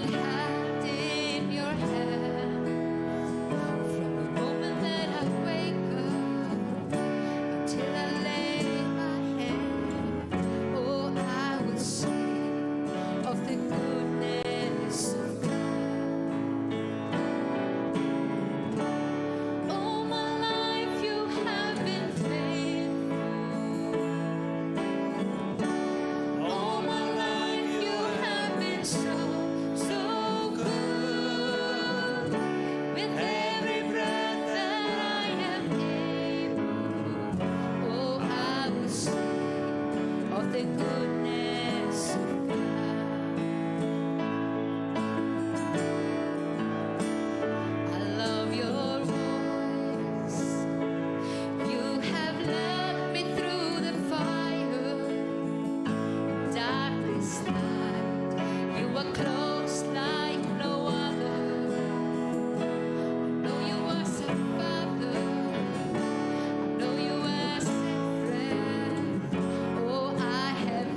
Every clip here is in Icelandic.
been held in your hand from the moment that I wake up until I lay my head. Oh, I will sing of the goodness of God. All my life you have been faithful. All my life you have been so, so good. With every breath that I am able, oh, I will sing of the goodness of God. I love your voice. You have led me through the fire, darkest night. You are close like no other. I know you as a father. I know you as a friend. Oh, I have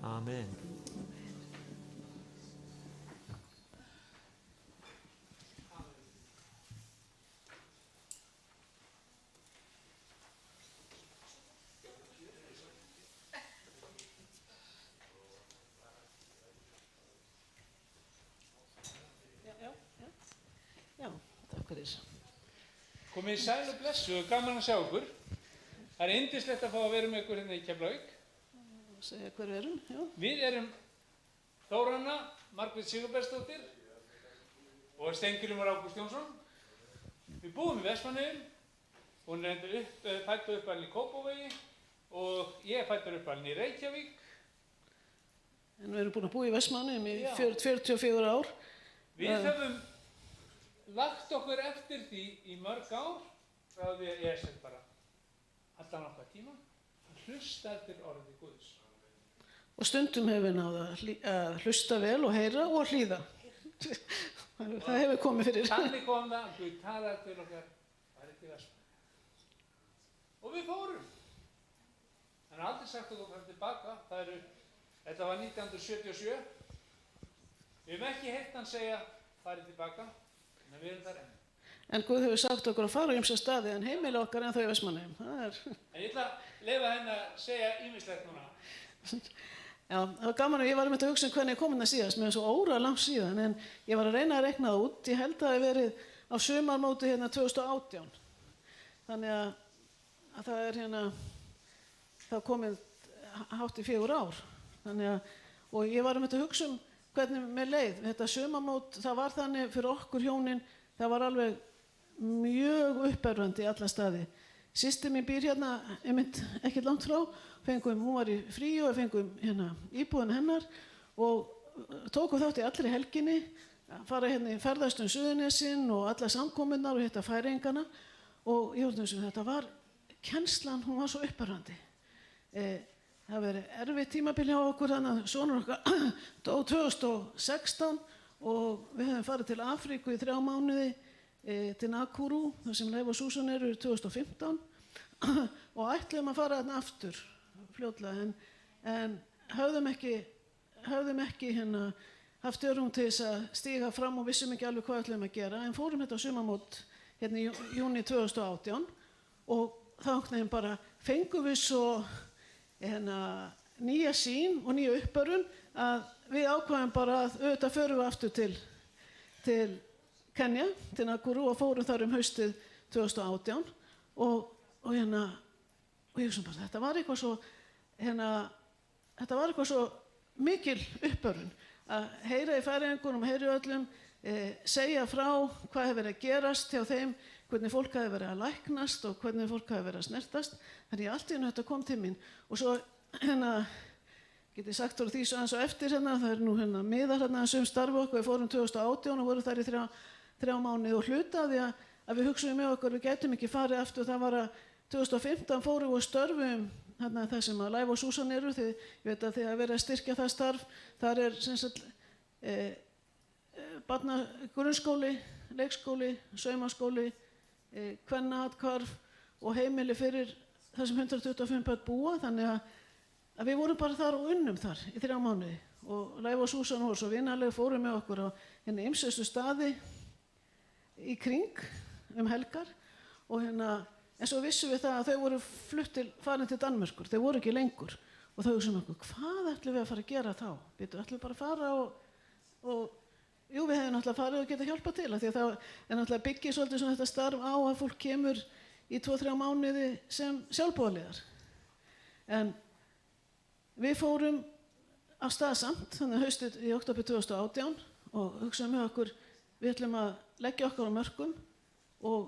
Amen. Já, takk fyrir. Komið sæl og blessu og gaman að sjá ykkur. Það er yndislegt að fá að vera með ykkur hérna í Keflavík. Segja hver við erum, já. Við erum Þóranna, Margrét Sigurbergsdóttir og Steingrímur Ágúst Jónsson. Við búum í Vestmannaeyjum. Hún er fædd og uppalinn í Kópavogi og ég er fæddur uppalinn í Reykjavík. En við erum búin að búa í Vestmannaeyjum í Já. 44 ár. Við höfum lagt okkur eftir því í mörg ár frá því að ég set bara allan okkar tíma að hlusta eftir orði Guðs. Og stundum hefur við náð að hlusta vel og heyra og hlýða. Það hefur komið fyrir. Þannig kom það að Guð talaði til okkar farið til Vestmannaeyja. Og við fórum. Hann har aldrei sagt okkur farið tilbaka. Þetta var 1977. Við höfum ekki heyrt hann segja farið tilbaka, en við erum þar enn. En Guð hefur sagt okkur að fara á ýmsa staði en heimili okkar en þau í Vestmannaeyjum. En ég ætla að leyfa henni að segja ýmislegt núna. Já, það var gaman að ég var með að hugsa hvernig ég kom hérna síðast, mér er svo óralangt síðan, en ég var að reyna að reikna það út. Ég held að það hefði verið á sumarmóti hérna 2018. Þannig að það er hérna, það komið hátt í 4 ár. Þannig að, og ég var með að hugsa hvernig mér leið. Þetta sumarmót, það var þannig fyrir okkur hjónin, það var alveg mjög uppörvandi í alla staði. Systir mín býr hérna, einmitt ekkert langt frá, hún var í frí og fengum hérna íbúðin hennar og tókum þátt í allri helginni, fara hérna í ferðast Suðurnesin og alla samkomunnar og hitta Færeyingana og ég voru þetta var, kennslan, hún var svo uppörvandi. Það var erfitt tímabil hjá okkur, þannig að sonur okkar dó 2016 og við höfum farið til Afríku í 3 mánuði til Nakuru, þar sem Leif og Susan eru 2015 og ætluðum að fara þarna aftur fljótlega en höfðum ekki hérna haft örum til þess að stíga fram og vissum ekki alveg hvað ætluðum að gera en fórum þetta á sumarmót hérna í júní 2018 og þá bara fengum við svo hérna nýja sýn og nýja uppörun að við ákvæðum bara að auðvitað förum við aftur til Kenja, til Nakuru og fórum þar haustið 2018 og ég hugsa bara þetta var eitthvað svo mikil uppörun að heyra í Færeyingunum, heyra í öllum, segja frá hvað hefur verið að gerast hjá þeim, hvernig fólk hefur verið að læknast og hvernig fólk hefur verið að snertast. Þannig allt í einu þetta kom til mín og svo get ég sagt því svo aðeins og eftir það er nú miðar starfi okkur, við fórum 2018 og vorum þar í 3 mánuði og hluta því að við hugsaðum með okkur, við gætum ekki farið aftur, það var að 2015 fórum við og störfum það sem að Leif og Susan eru, því ég veit að þið hafa verið að styrkja það starf, þar er sem sagt grunnskóli, leikskóli, saumaskóli, kvennaathvarf og heimili fyrir það sem 125 börn búa, þannig að við vorum bara þar og unnum þar í 3 mánuði og Leif og Susan voru svo vinarlega, fórum með okkur á ýmsustu staði í kring helgar og en svo vissum við það að þau voru farin til Danmerkur, þau voru ekki lengur og þau hugsaðum okkur, hvað ætlum við að fara að gera þá? Ætlum við bara að fara og jú, við hefum náttúrulega farið og geta hjálpað til því að það er náttúrulega byggið svolítið svona þetta starf á að fólk kemur í 2-3 mánuði sem sjálfboðaliðar. En við fórum af stað samt, þannig að haustið í október 2018 og hugsaðum með okkur, við ætlum að leggja okkar á mörkum og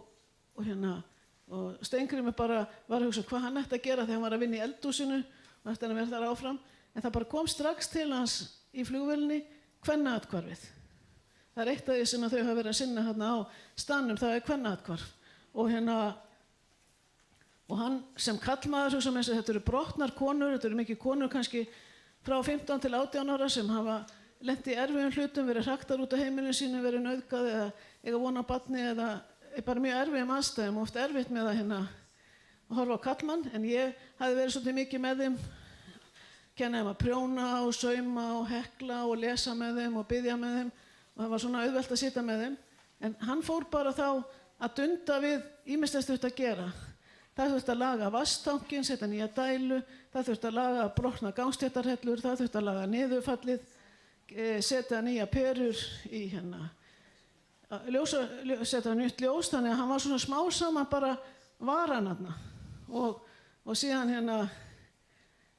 Steingrímur bara var að hugsa hvað hann ætti að gera þegar hann var að vinna í eldhúsinu og ætti hann að vera þar áfram. En það bara kom strax til hans í flugvélinni kvennaathvarfið. Það er eitt af því sem þau hafa verið að sinna hérna á staðnum, það er kvennaathvarf. Og hann sem karlmaður, þetta eru brotnar konur, þetta eru mikið konur kannski frá 15 til 18 ára sem hafa lent í erfiðum hlutum, verið hraktar út af heimilinu sínu, verið nauðgað eða eiga von á barni eða bara mjög erfiðum aðstæðum og oft erfitt með að horfa á karlmann, en ég hafði verið svolítið mikið með þeim kenna þeim að prjóna og sauma og hekla og lesa með þeim og biðja með þeim og það var svona auðvelt að sitja með þeim. En hann fór bara þá að dunda við ýmislegt þurfti að gera. Það þurfti að laga vatnstankinn, setja nýja dælu, það þurfti að laga brotna gangstéttarhellur, það þurfti að laga niðurfallið, setja nýja perur í setja nýtt ljós, þannig að hann var svona smá saman bara varan þarna. Og síðan þegar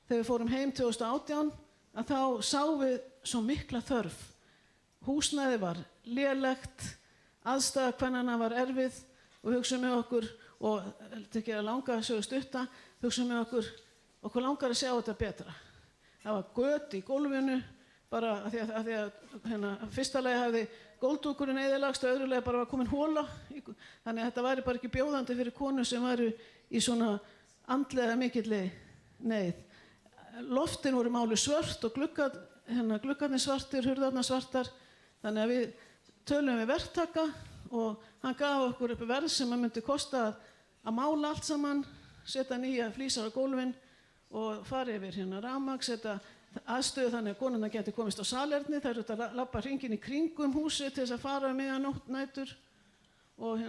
við fórum heim 2018, að þá sáum við svo mikla þörf. Húsnæði var lélegt, aðstæða kvennanna var erfið og hugsaðum með okkur, og ekki að langa sögu stutta, hugsaðum með okkur langar að sjá þetta betra. Það var göt í gólfinu, bara af því að fyrsta lagi hafði góldúkurinn eyðilagst og öðru lagi bara var komin hola, þannig að þetta væri bara ekki bjóðandi fyrir konur sem væru í svona andlega mikilli neyð. Loftin voru máluð svört og gluggarnir svartir, hurðarnar svartar, þannig að við töluðum við verktaka og hann gaf okkur upp verð sem myndi kosta að mála allt saman, setja nýja flísar á gólfin og fara yfir rafmagn, setja aðstöðu þannig að konurnar geti komist á salerni, þær eru að labba hringinn í kringum húsið til þess að fara nætur og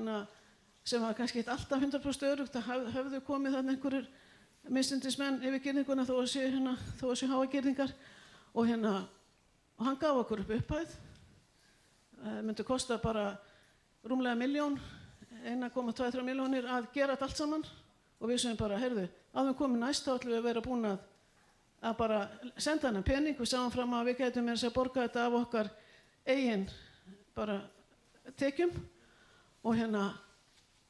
sem var kannski ekki alltaf 100% öruggt að höfðu komið þarna einhverjir misindismenn yfir girðinguna þó að séu háa girðingar og hann gaf okkur upp upphæð. Það myndi kosta bara rúmlega 1 milljón, 1,2-3 milljónir að gera þetta allt saman og við sögum bara, heyrðu, áður komið næst þá ætlum við að vera búin að bara senda hennar pening. Við sáum fram að við gætum að borga þetta af okkar eigin bara tekjum og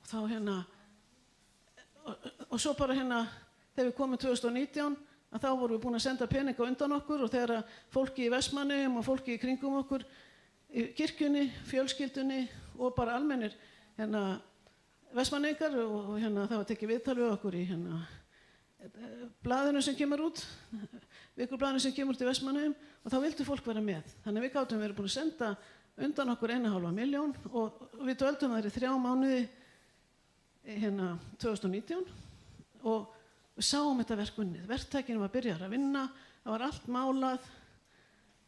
þá og svo bara þegar við komum 2019 að þá vorum við búin að senda peninga undan okkur og þegar fólki í Vestmannaeyjum og fólki í kringum okkur í kirkjunni, fjölskyldunni og bara almennir Vestmannaeyingar og það var tekið viðtal við okkur í blaðinu sem kemur út, vikublaðinu sem kemur út í Vestmannaeyjum og þá vildi fólk vera með. Þannig við gátum verið búin að senda undan okkur 1,5 milljón og við dvöldum þar í 3 mánuði 2019 og við sáum þetta verk unnið. Verktakinn var byrjar að vinna, það var allt málað,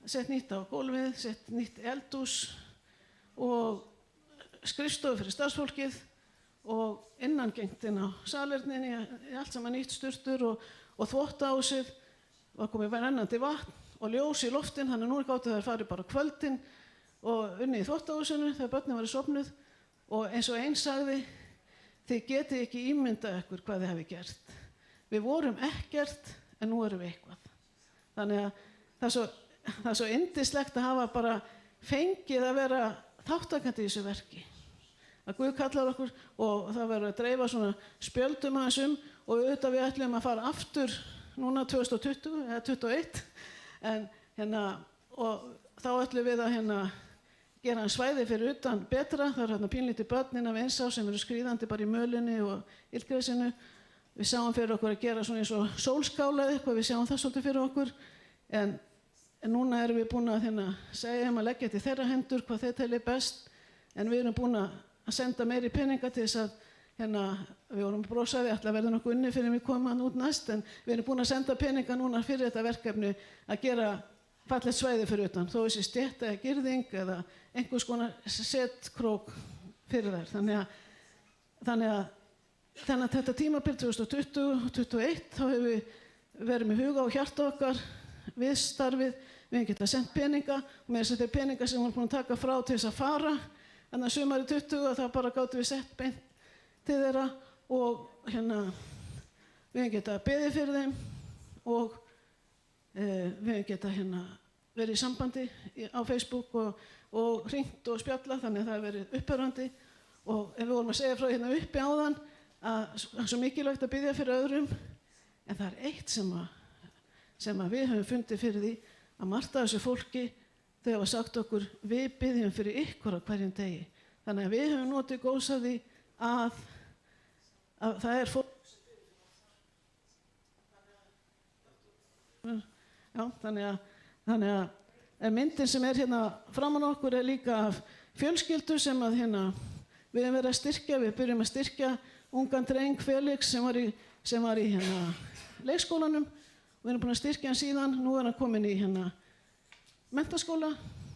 sett nýtt á gólfið, sett nýtt eldhús og skrifstofu fyrir starfsfólkið og innangengt inn á salerninni, allt saman nýtt sturtur og þvottahúsið var komið rennandi vatn og ljós í loftin, þannig að nú gátu þær farið bara kvöldin og unnið í þvottahúsinu þegar börnin væru sofnuð og eins og einn sagði, þið getið ekki ímyndað ykkur hvað þið hafi gert. Við vorum ekkert en nú erum við eitthvað. Þannig að það er svo yndislegt að hafa bara fengið að vera þátttakandi í þessu verki. Að Guð kallar okkur og það verður að dreifa svona spjöldum aðeins og auðvitað við ætlum að fara aftur núna 2020 eða 2021 og þá ætlum við að gera svæði fyrir utan betra. Það er pínlítið börn innan við Einsá sem eru skríðandi bara í mölinni og illgresinu. Við sjáum fyrir okkur að gera svona eins og sólskála eða eitthvað, við sjáum það svolítið fyrir okkur en núna erum við búin að segja þeim að leggja til þeirra hendur hvað þeir telja best en við erum búin að senda meiri peninga til þess að við vorum brosaði ætla að verða nokkuð unni fyrir við komum út næst en við erum búin að senda peninga núna fyrir þetta verkefni að gera fallegt svæði fyrir utan þó þessi stétt eða girðing eða einhvers konar setkrók fyrir þær. Þannig að þetta tímabil 2020-2021 þá hefur við verið með huga og hjarta okkar við starfið, við hefum getað sendt peninga og með þess að þeir peninga sem við vorum búin að taka frá til þess að fara þannig að sumari 20 þá bara gátum við sett beint til þeirra og við hefum getað beðið fyrir þeim og við hefum getað verið í sambandi á Facebook og hringt og spjalla þannig að það hefur verið upphörandi og við vorum að segja frá uppi áðan að það er svo mikilvægt að biðja fyrir öðrum en það er eitt sem við höfum fundið fyrir því að margt af þessu fólki þau hafa sagt okkur við biðjum fyrir ykkur á hverjum degi þannig að við höfum notið góðs af því að það er fólk já, þannig að myndin sem er framan okkur er líka af fjölskyldu sem að við höfum verið að styrkja, við byrjum að styrkja ungan dreng Felix sem var í leikskólanum Við erum búin að styrkja hann síðan, nú er hann komin í hérna menntaskóla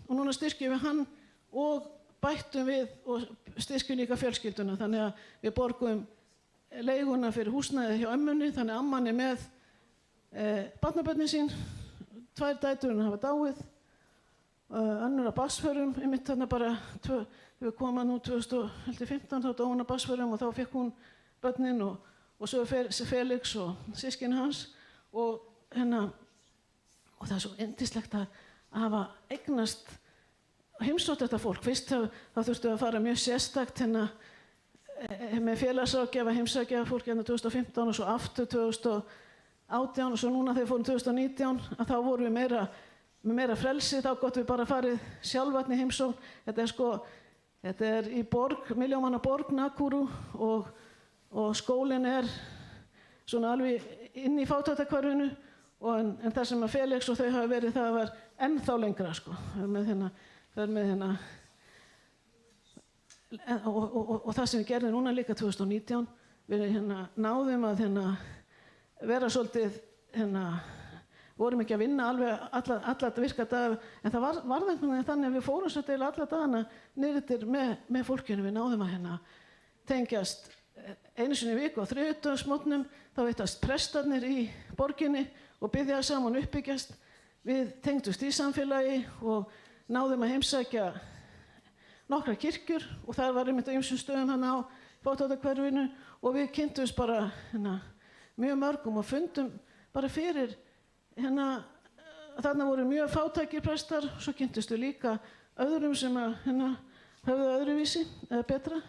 og núna styrkjum við hann og bættum við og styrkjum líka fjölskylduna. Þannig að við borgum leiguna fyrir húsnæði hjá ömmunni, þannig að amman er með barnabörnin sín, 2 dætur hafa dáið, önnur af barnsförum, einmitt þarna bara, við komum nú 2015, þá dó hún af barnsförum og þá fekk hún börnin og svo Felix og systkini hans og það er svo yndislegt að hafa eignast heimsótt þetta fólk. Fyrst þá þurftum við að fara mjög sérstakt með félagsráðgjafa, heimsækja fólk 2015 og svo aftur 2018 og svo núna þegar við fórum 2019 að þá vorum við með meira frelsi, þá gott við bara farið sjálfarni heimsókn. Þetta er í borg, milljónmanna borg, Nakuru og skólinn er svona alveg inn í fátæktarhverfinu en það sem að Felix og þau hafa verið, það var ennþá lengra sko. Og það sem við gerðum núna líka 2019, við náðum að vera svolítið, vorum ekki að vinna alveg alla virka daga, en það var einhvern veginn þannig að við fórum svolítið alla dagana niður með fólkinu. Við náðum að tengjast einu sinni í viku á þriðjudagsmorgnum, þá hittast prestarnir í borginni og biðja saman uppbyggjast. Við tengdust í samfélagi og náðum að heimsækja nokkra kirkjur og þar var einmitt á ýmsum stöðum á fátæktarhverfinu og við kynntumst bara mjög mörgum og fundum bara fyrir þarna voru mjög fátækir prestar, svo kynntumst við líka öðrum sem höfðu öðruvísi eða betra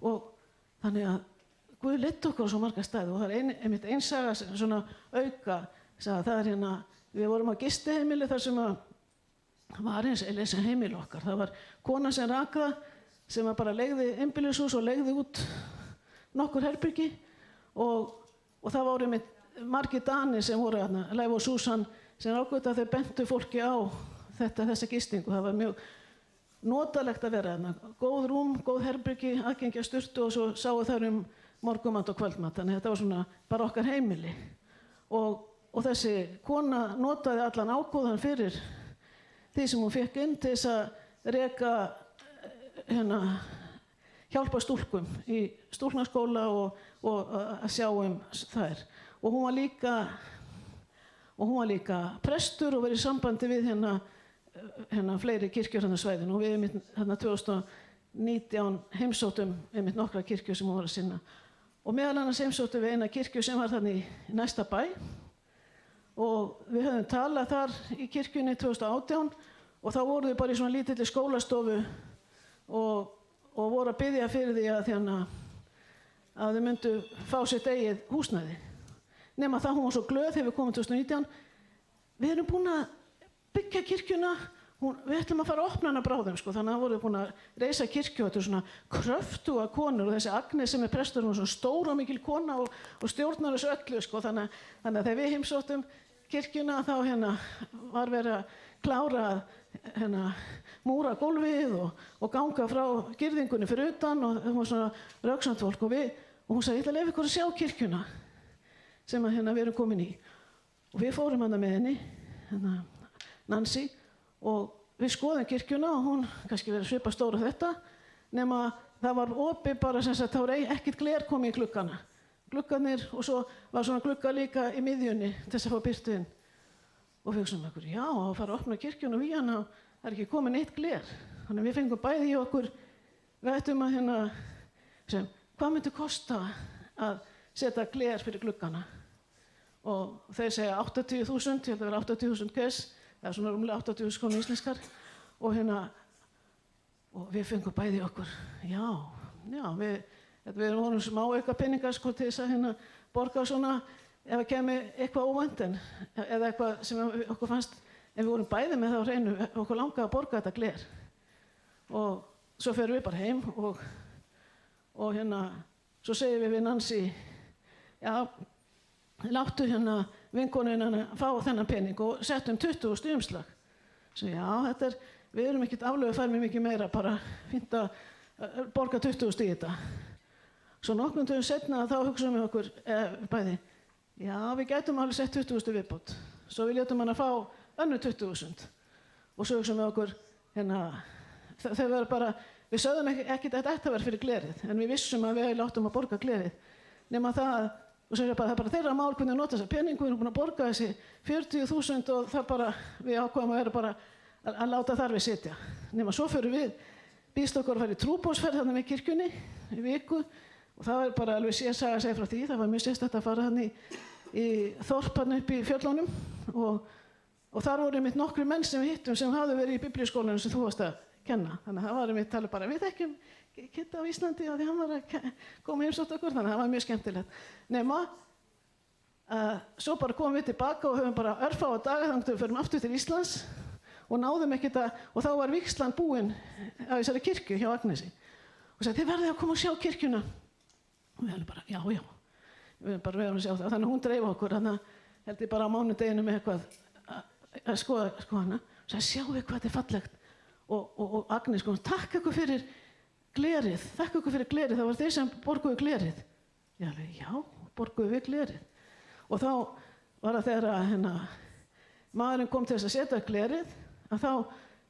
og þannig að Guð leiddi okkur á svo marga staði og það er einmitt ein saga svona auka, það er við vorum á gistiheimili þar sem var eins heimili okkar. Það var kona sem rakaða sem bara leigði einbýlishús og leigði út nokkur herbyrgi og það voru einmitt margir Danir sem voru Leif og Susan sem ákveðtu að þau bentu fólki á þessa gistingu. Það var mjög notalegt að vera góð rúm, góð herbyrgi, aðgengi að sturtu og svo sáu þær morgumat og kvöldmat. Þannig þetta var svona bara okkar heimili og þessi kona notaði allan ágóðan fyrir því sem hún fekk inn til þess að reka hjálpa stúlkum í stúlknaskóla og að sjá þær. Og hún var líka prestur og verið í sambandi við fleiri kirkjur svæðinu og við 2019 heimsóttum nokkra kirkjur sem hún var að sinna. Og meðal annars heimsóttum við eina kirkju sem var þannig í næsta bæ og við höfum talað þar í kirkjunni 2018 og þá voru þau bara í svona lítilli skólastofu og voru að biðja fyrir því að þau myndu fá sitt eigið húsnæði. Nema það hún var svo glöð þegar við komum 2019. Við erum búin að byggja kirkjuna, við ætlum að fara að opna hana bráðum sko, þannig að voru búin að reisa kirkju og þetta er svona kröftuga konur og þessi Agnes sem er prestur, hún er svona stór og mikil kona og stjórnar þessu öllu sko, þannig að þegar við heimsóttum kirkjuna þá var verið að klára múra gólfið og ganga frá girðingunni fyrir utan og það var svona röggsamt fólk og hún sagði, ég ætla að leyfa ykkur að sjá kirkjuna sem við erum komin í. Og við fórum hana með henni, Nancy, og við skoðum kirkjuna og hún kannski verið svipað stóra þetta, nema það var opið bara sem sagt, þá var ekkert gler komið í gluggana. Gluggarnir og svo var svona glugga líka í miðjunni til þess að fá birtu inn. Og við hugsaum okkur, já, að fara að opna kirkjuna og hana, það er ekki komið neitt gler. Þannig við fengum bæði í okkur, við ættum að sem, hvað myndi kosta að setja gler fyrir gluggana? Og þeir segja 80.000, ég held að vera 80.000 kess, það er svona rúmlega 80.000 krónur íslenskar. Og við fengum bæði í okkur, já, við vorum smá eitthvað peningar sko til þess að borga svona ef það kemi eitthvað óvænt eða eitthvað sem okkur fannst, en við vorum bæði með það á hreinu, okkur langaði að borga þetta gler. Og svo ferum við bara heim og svo segjum við Nancy, já, láttu vinkonuna fá þennan pening og settum 20.000 umslag. Svo já, við erum ekkert aflögu að fara með mikið meira, bara fínt að borga 20.000 í þetta. Svo nokkrum dögum seinna þá hugsaðum við okkur bæði, Já, við gætum alveg sett 20.000 viðbót. Svo við létum hana fá önnur 20.000 og svo hugsum við okkur, við sögðum ekki að þetta ætti að vera fyrir glerið, en við vissum að við láttum að borga glerið. Nema það, og svo það bara þeirra mál hvernig að nota þessa peningu, við erum búin að borga þessi 40.000 og það bara, við ákváðum að vera bara að láta þar við sitja. Nema svo fyrir við, býðst okkur að fara í trúboðsferð þarna við kirkjunni í viku og það bara alveg sérsaga að segja frá því, það var mjög sérstakt að fara hann í þorp hann upp í fjöllunum og þar voru einmitt nokkru menn sem við hittum sem hafðu verið í biblíuskólanum sem þú varst að kenna. Þannig að það var einmitt talið bara, við þekkjum Kitta á Íslandi og því hann var að koma heimsótt okkur, þannig að það var mjög skemmtilegt. Nema, svo bara komum við tilbaka og höfum bara örfáa daga þangað til við förum aftur til Íslands og náðum ekkert og þá var vígslan búin á þessari kirkju hjá Agnesi. Og sagði, þið verðið að koma og sjá kirkjuna. Og við hefðum bara, já, við hefðum bara verið að sjá það. Þannig að hún dreif okkur, þannig að held ég bara á mánudeginu með eitthvað að skoða hana. Og sagði, sjáu hvað þetta er fallegt. Og Agnes kom, takk ykkur fyrir glerið, það var þeir sem borguðu glerið. Ég alveg, já, borguðu við glerið. Og þá var það þegar maðurinn kom til þess að setja glerið, að þá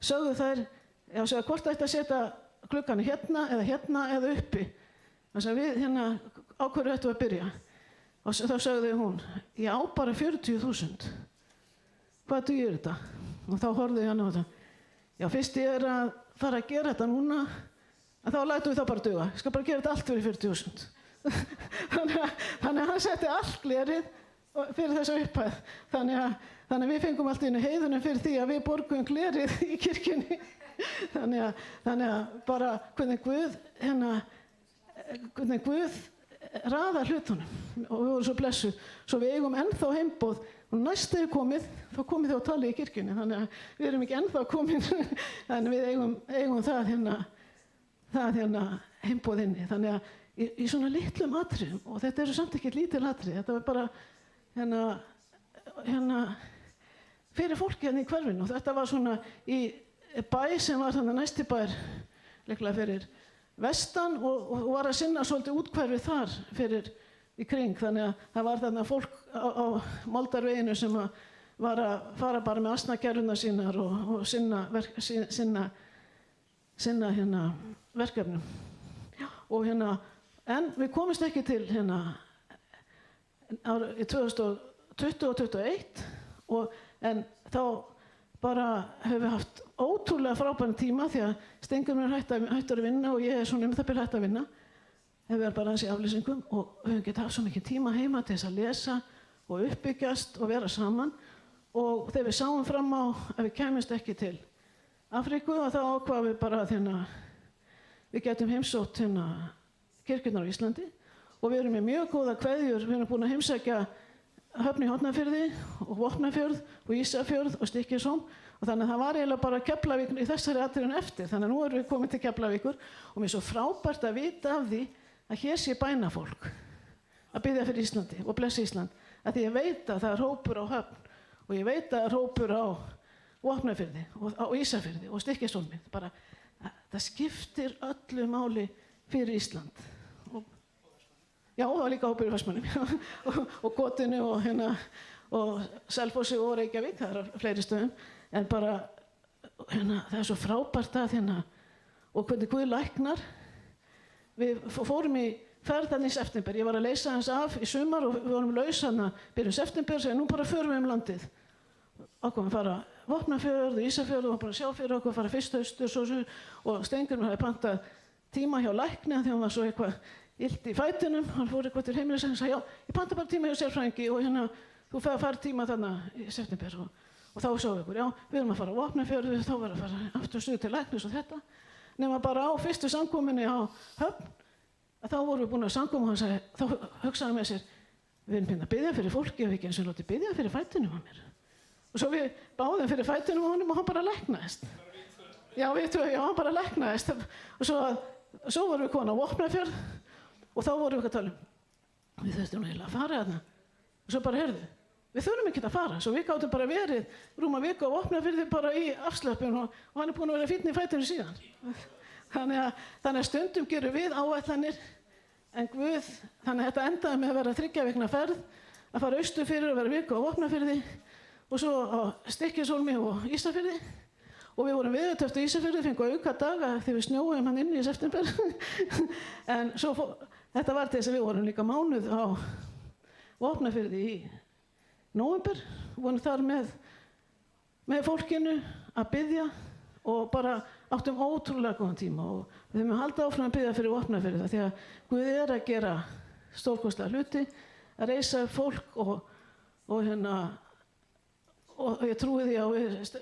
sögðu þær, hvort ætti að setja gluggann hérna eða uppi. Þannig að við á hverju ættum að byrja. Og þá sögðu hún, já, bara 40.000. Hvað dugir þetta? Og þá horfði ég hann á þetta. Já, fyrst ég að fara að gera þetta núna, að þá lætum við það bara duga. Ég skal bara gera þetta allt fyrir 40.000. Þannig að hann setti allt glerið fyrir þessa upphæð. Þannig að við fengum allt í einu heiðunum fyrir því að við borgum glerið í kirkjunni. Þannig að bara hvernig Guð raðar hlutunum og við vorum svo blessuð. Svo við eigum ennþá heimboð og næst þegar komið, þá komið þið á tali í kirkjunni. Þannig að við erum ekki ennþá komin, þannig við eigum það heimboð inni. Þannig að í svona litlum atriðum, og þetta eru samt ekki lítil atrið, þetta var bara fyrir fólki í hverfinu. Og þetta var svona í bæ sem var þannig næsti bær, líklega fyrir vestan og var að sinna svolítið útkverfi þar fyrir í kring. Þannig að það var þarna fólk á Moldarveginu sem var að fara bara með asnagerðuna sínar og sinna verkefnum. Og en við komumst ekki til í 2020 og 2021 en þá bara höfum við haft ótrúlega frábæran tíma því að Steingrímur hættur að vinna og ég er svona það byrja hætt að vinna. Við erum bara aðeins í afleysingum og höfum getað haft svo mikið tíma heima til þess að lesa og uppbyggjast og vera saman. Og þegar við sáum fram á að við kæmumst ekki til Afríku og þá ákváðum við bara að við getum heimsótt kirkjurnar á Íslandi og við erum með mjög góða kveðjur. Við erum búin að heimsækja Höfn í Hornafirði og Vopnafjörð og Ísafjörð og Stykkishólm og þannig að það var eiginlega bara Keflavík í þessari atriðun eftir. Þannig að nú erum við komin til Keflavíkur og mér er svo frábært að vita af því að hér sé bænafólk að biðja fyrir Íslandi og blessa Ísland. Af því ég veit að það er hópur á Höfn og ég veit að það er hópur á Vopnafirði og á Ísafirði og Stykkishólmi. Það skiptir öllu máli fyrir Ísland. Já, það var líka hópur í Vestmannum og Gotinu og Selfossi og Reykjavík, það er á fleiri stöðum. En bara, það er svo frábært að og hvernig Guð læknar. Við fórum í ferð í september, ég var að leysa hans af í sumar og við vorum laus byrjun september, segja nú bara förum við landið. Ákváðum að fara Vopnafjörð og Ísafjörð og bara sjá fyrir okkur, fara fyrst austur og Steingrímur hafði pantað tíma hjá lækni því hann var svo eitthvað illt í fætinum, hann fór eitthvað til heimilis og sagði, já, ég panta bara tíma hjá sérfræðingi og þú fer að fara tíma þarna í september og þá sáum við, já, við erum að fara á Vopnafjörð, þá verðum að fara aftur suður til læknis og þetta. Nema bara á fyrstu samkomunni á Höfn, að þá vorum við búin að samkoma og hann sagði, þá hugsaði hann með sér, við erum að biðja fyrir fólki ef við ekki eins og látið biðja fyrir fætinum á mér. Og svo við báðum fyrir fætinum á honum og hann bara læknaðist. Já, hann bara læknaðist. Og svo vorum við komin á Vopnafjörð og þá vorum við að tala við þurftum eiginlega að fara þarna. Og svo bara heyrðu, við þurfum ekki að fara. Svo við gátum bara verið rúma viku á Vopnafirði bara í afslöpun og hann er búinn að vera fínn í fætinu síðan. Þannig að stundum gerum við áætlanir en Guð, þannig að þetta endaði með að vera 3 vikna ferð að fara austur fyrir og vera viku á Vopnafirði og svo á Stykkishólmi og Ísafirði og við vorum veðurtöft á Ísafirði, fengum auka daga þegar við snjóum hann inni í september en svo þetta var til þess að við vorum líka mánuð á Vopnafirði í nóvember, vorum þar með fólkinu að biðja og bara áttum ótrúlega góðan tíma og við höfum haldið áfram að biðja fyrir Vopnafirði það því að Guð að gera stórkostlega hluti, að reisa fólk og ég trúi því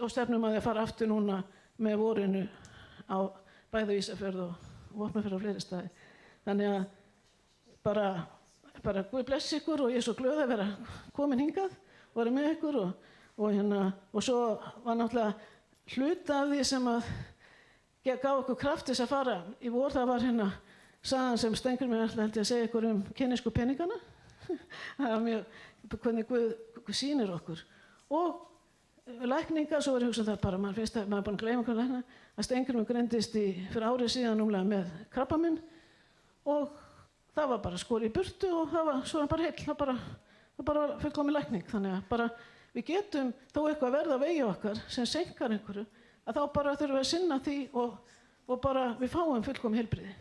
og stefnum að fara aftur núna með vorinu á bæði Ísafjörð og Vopnafjörð og fleiri staði. Þannig að bara Guð bless ykkur og ég er svo glöð að vera komin hingað og vera með ykkur og svo var náttúrulega hluta af því sem að gaf okkur kraft þess að fara í vor, það var sagan sem Steingrímur held ég að segja ykkur kínversku peningana. Það var mjög, hvernig Guð sýnir okkur. Og lækningar, svo var ég hugsað það bara, maður finnst að maður er búin að gleyma hvað lækna, að Steingrímur greindist fyrir árið síðan númlega með krabbaminn og það var bara skorið í burtu og það var svona bara heill, það bara fullkomin lækning. Þannig að bara við getum þó eitthvað verða á vegi okkar sem seinkar einhverju, að þá bara þurfum við að sinna því og bara við fáum fullkomin heilbrigði.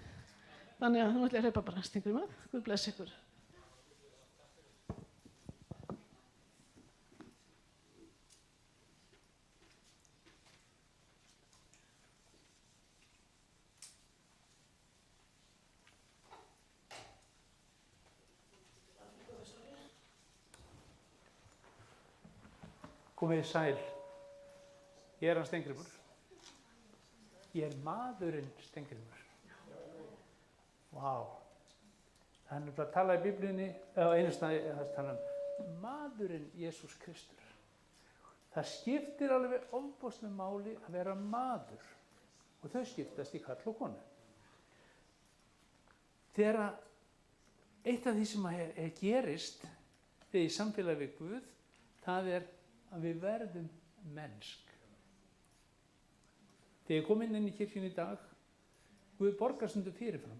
Þannig að nú ætla ég að hleypa bara Steingrímur, Guð bless ykkur. Komið sæl. Ég hann Steingrímur. Ég er maðurinn Steingrímur. Vá. Það bara að tala í Biblíunni, eða einu staði að tala maðurinn Jesús Kristur. Það skiptir alveg ofboðslegu máli að vera maður og þau skiptast í karl og konu. Þegar eitt af því sem gerist þegar í samfélagi við Guð, það er að við verðum mennsk. Þegar ég kom inn í kirkjunni í dag, Guð borgar stundum fyrirfram.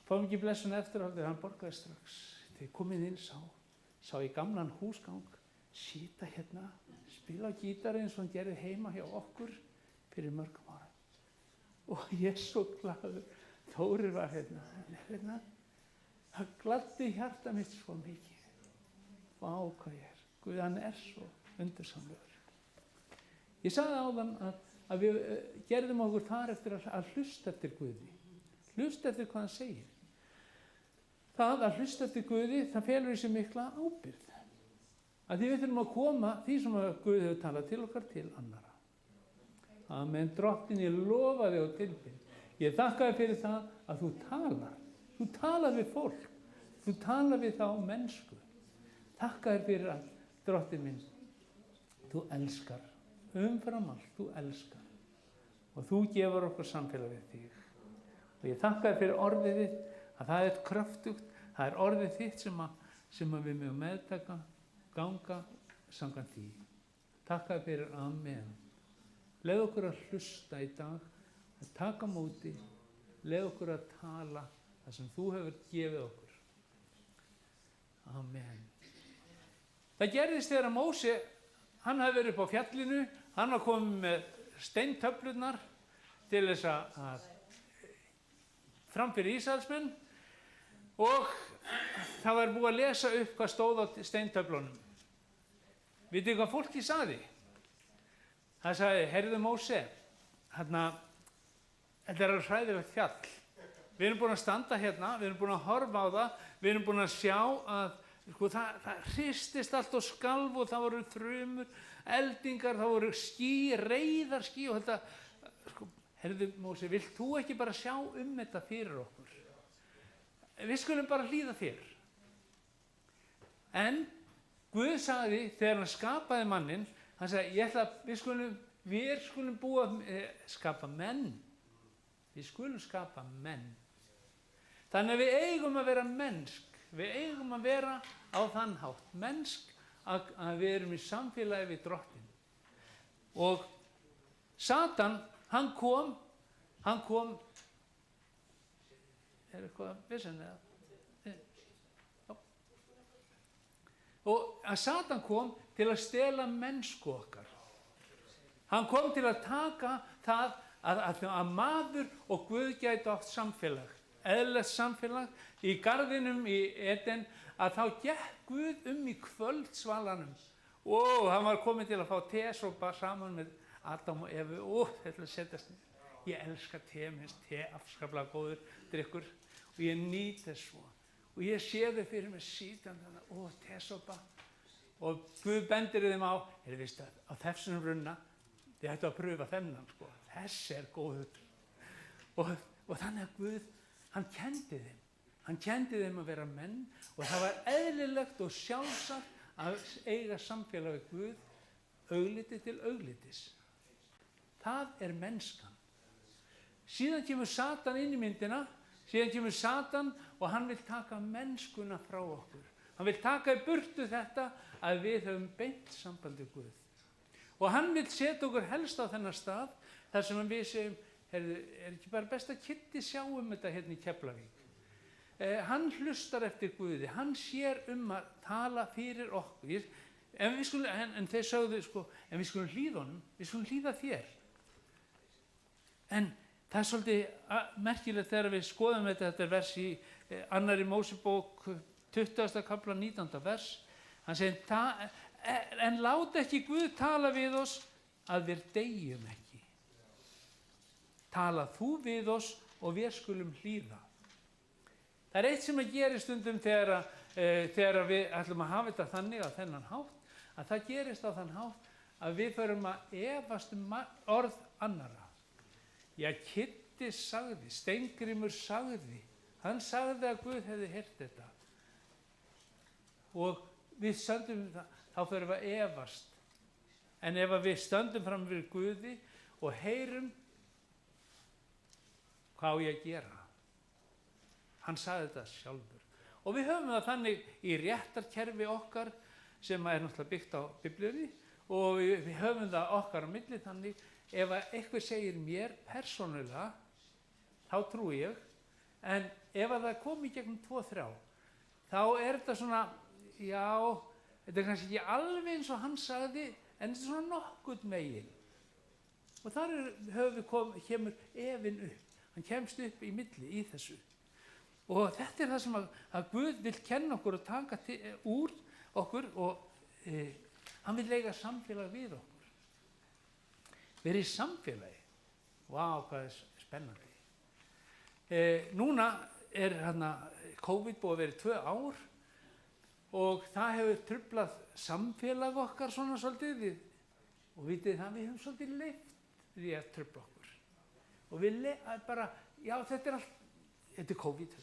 Fáum ekki blessun eftirhaldið, hann borgaði strax. Þegar ég kom inn sá ég gamlan húsgang, sita hérna, spila á gítari eins og hann gerði heima hjá okkur fyrir mörgum ára. Og ég er svo glaður. Þórir var hérna. Það gladdi hjarta mitt svo mikið. Vá, hvað ég er. Guð, hann er svo undursamlegur. Ég sagði áðan að við gerðum okkur þar eftir að hlusta eftir Guði. Hlusta eftir hvað hann segir. Það að hlusta eftir Guði, það felur í sig mikla ábyrgð. Að því við þurfum að koma því sem að Guð hefur talað til okkar til annara. Amen. Drottinn, ég lofa þig og tilbið. Ég þakka þér fyrir það að þú talar. Þú talar við fólk. Þú talar við þá mennsku. Þakka þér fyrir að Drottinn minn, þú elskar, umfram allt, þú elskar og þú gefur okkur samfélag við þig. Og ég þakka þér fyrir orðið þitt, að það er kröftugt, það er orðið þitt sem við mögum meðtaka, ganga samkvæmt því. Þakka þér fyrir, amen. Leið okkur að hlusta í dag, að taka móti, leið okkur að tala það sem þú hefur gefið okkur. Amen. Það gerðist þegar að Móse, hann hafði verið upp á fjallinu, hann var komið með steintöflurnar til þess að fram fyrir Ísraelsmenn og það var búið að lesa upp hvað stóð á steintöflunum. Vitið þið hvað fólki sagði? Það sagði, heyrðu Móse, þetta er hræðilegt fjall. Við erum búin að standa hérna, við erum búin að horfa á það, við erum búin að sjá að það hristist allt og skalf og það voru þrumur, eldingar, það voru ský, reiðarský og þetta, heyrðu Móse, vilt þú ekki bara sjá þetta fyrir okkur? Við skulum bara hlýða þér. En Guð sagði, þegar hann skapaði manninn, hann sagði, við skulum búa, skapa menn. Við skulum skapa menn. Þannig að við eigum að vera mennsk. Við eigum að vera á þann hátt mennsk að við erum í samfélagi við Drottinn. Og Satan, hann kom, er eitthvað vesen eða? Og að Satan kom til að stela mennsku okkar. Hann kom til að taka það að maður og Guð gæti átt samfélag, eðlilegt samfélag. Í garðinum í Eden, að þá gekk Guð í kvöldsvalanum. Hann var kominn til að fá tesopa saman með Adam og Evu. Þetta setjast niður. Ég elska te, minnst te afskaplega góður drykkur og ég nýt þess svo. Og ég sé þau fyrir mig síðan þannig, tesopa. Og Guð bendir þeim á, veist að á þessum runna, þið ættu að pröfa þennan, sko. Þessi góður. Og þannig að Guð, hann kendi þeim. Hann kendi þeim að vera menn og það var eðlilegt og sjálfsagt að eiga samfélag við Guð, augliti til auglitis. Það er mennskan. Síðan kemur Satan inn í myndina, síðan kemur Satan og hann vil taka mennskuna frá okkur. Hann vil taka í burtu þetta að við höfum beint sambandi við Guð. Og hann vil setja okkur helst á þennan stað þar sem við segjum, er ekki bara best að Kitty sjá þetta hérna í Keflavík. Hann hlustar eftir Guði, hann sér að tala fyrir okkur. En þeir sögðu, en við skulum hlýða honum, við skulum hlýða þér. En það er svolítið merkilegt þegar við skoðum þetta vers í annarri Mósebók 20. kafla 19. vers. Hann segir, en láta ekki Guð tala við oss að við deyjum ekki. Tala þú við oss og við skulum hlýða. Það er eitt sem að gera stundum þegar við ætlum að hafa þetta þannig á þennan hátt, að það gerist á þann hátt að við förum að efast orð annarra. Já, Kitty sagði, Steingrímur sagði, hann sagði að Guð hefði heyrt þetta. Og við stöndum það, þá förum við að efast. En ef við stöndum fram fyrir Guði og heyrum, hvað á ég að gera? Hann sagði þetta sjálfur. Og við höfum það þannig í réttarkerfi okkar sem er náttúrulega byggt á Biblíunni og við höfum það okkar á milli þannig ef eitthvað segir mér persónulega, þá trúi ég, en ef það komi gegnum 2-3, þá er þetta svona, já, þetta er kannski ekki alveg eins og hann sagði, en þetta er svona nokkurn megin. Og þar kemur efinn upp, hann kemst upp í milli í þessu. Og þetta er það sem að Guð vil kenna okkur og taka úr okkur og hann vil eiga samfélag við okkur. Verið í samfélagi. Vá, hvað er spennandi. Núna er COVID búið að vera 2 ár og það hefur truflað samfélag okkar svona svolítið. Og vitið það, við höfum svolítið leyft því að trufla okkur. Og við bara, já, þetta er allt, þetta er COVID.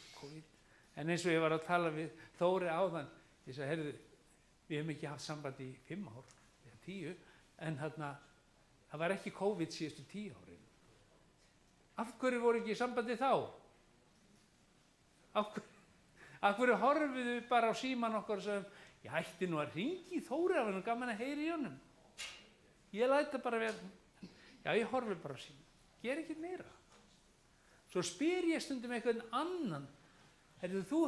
En eins og ég var að tala við Þóri áðan, ég sagði, heyrðu, við hefum ekki haft samband í 5 ár, eða 10, en það var ekki COVID síðustu 10 árin. Af hverju voru ekki í sambandi þá? Af hverju horfum við bara á síman okkar og sagðum, ég ætti nú að hringi í Þóri, það var nú gaman að heyra í honum. Ég læt það bara vera, já, ég horfi bara á síman, ger ekki meira. Svo spyr ég stundum einhvern annan, þú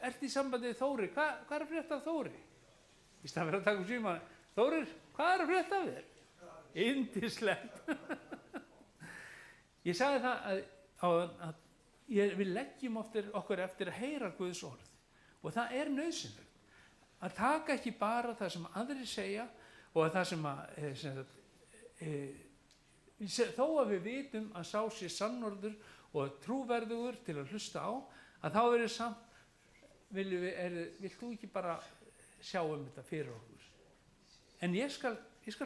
ert í sambandi við Þóri, hvað er að frétta af Þóri? Í stað fyrir að taka síman, Þórir, hvað er að frétta af þér? Yndislegt. Ég sagði það að við leggjum okkur eftir að heyra Guðs orð og það er nauðsynlegt að taka ekki bara það sem aðrir segja og það sem þó að við vitum að sá sé sannorður og trúverðugur til að hlusta á, að þá er samt, vilt þú ekki bara sjá þetta fyrir okkur? En ég skal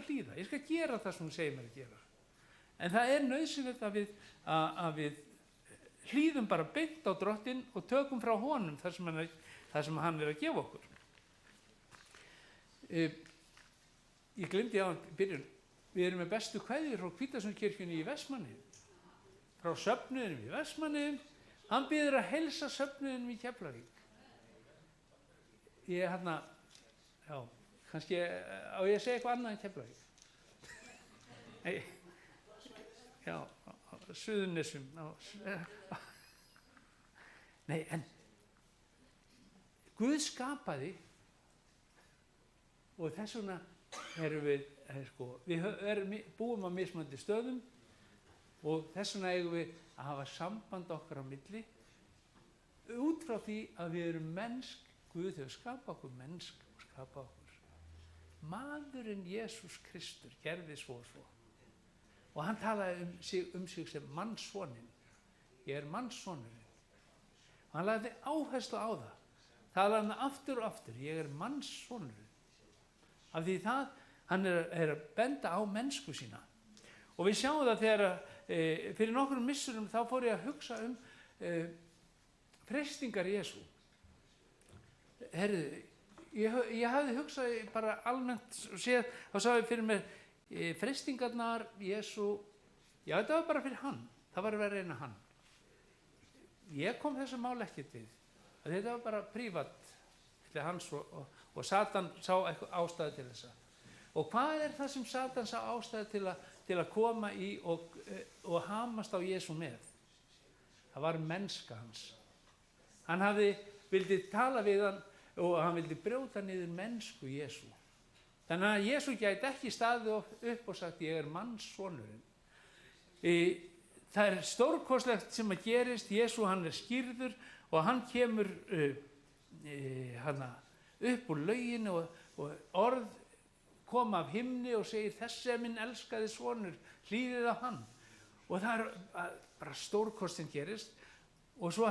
hlýða, ég skal gera það sem hún segir mér að gera. En það er nauðsynlegt að við hlýðum bara beint á Drottinn og tökum frá honum það sem hann er að gefa okkur. Ég glemdi á byrjun, við erum með bestu kveðjur frá Hvítasunskirkjunni í Vestmannaeyjum. Frá söfnuðinum í Vestmannaeyjum, hann biður að heilsa söfnuðinum í Keflavík. Já, kannski á ég að segja eitthvað annað en Keflavík. Já, á Suðurnesjum. Nei, en Guð skapaði og þess vegna erum við, búum á mismunandi stöðum og þess vegna eigum við að hafa samband okkar á milli út frá því að við erum mennsk. Guð hefur skapað okkur mennsk og skapað okkur. Maðurinn Jesús Kristur gerði svo og svo. Og hann talaði um sig sem mannssoninn. Ég er mannssonurinn. Og hann lagði áherslu á það. Talaði hann aftur og aftur. Ég er mannssonurinn. Af því það, hann er að benda á mennsku sína. Og við sjáum það þegar, fyrir nokkrum missurum, þá fór ég að hugsa freistingar Jesú. Herðu, ég hafði hugsað bara almennt og séð, þá sá ég fyrir mér freistingarnar Jesú, já þetta var bara fyrir hann, það var að vera reyna hann. Ég kom þessu mál ekkert við, að þetta var bara prívat til hans og Satan sá eitthvað ástæðu til þessa. Og hvað er það sem Satan sá ástæðu til að koma í og hamast á Jesú með? Það var mennska hans. Hann vildi tala við hann og hann vildi brjóta niður mennsku Jesú. Þannig að Jesú gæti ekki staðið upp og sagt ég er mannssonurinn. Það er stórkostlegt sem að gerist. Jesú hann er skírður og hann kemur upp úr lauginu og orð koma af himni og segir þessi er minn elskaði sonur, hlýðið á hann. Og það er bara stórkost sem gerist og svo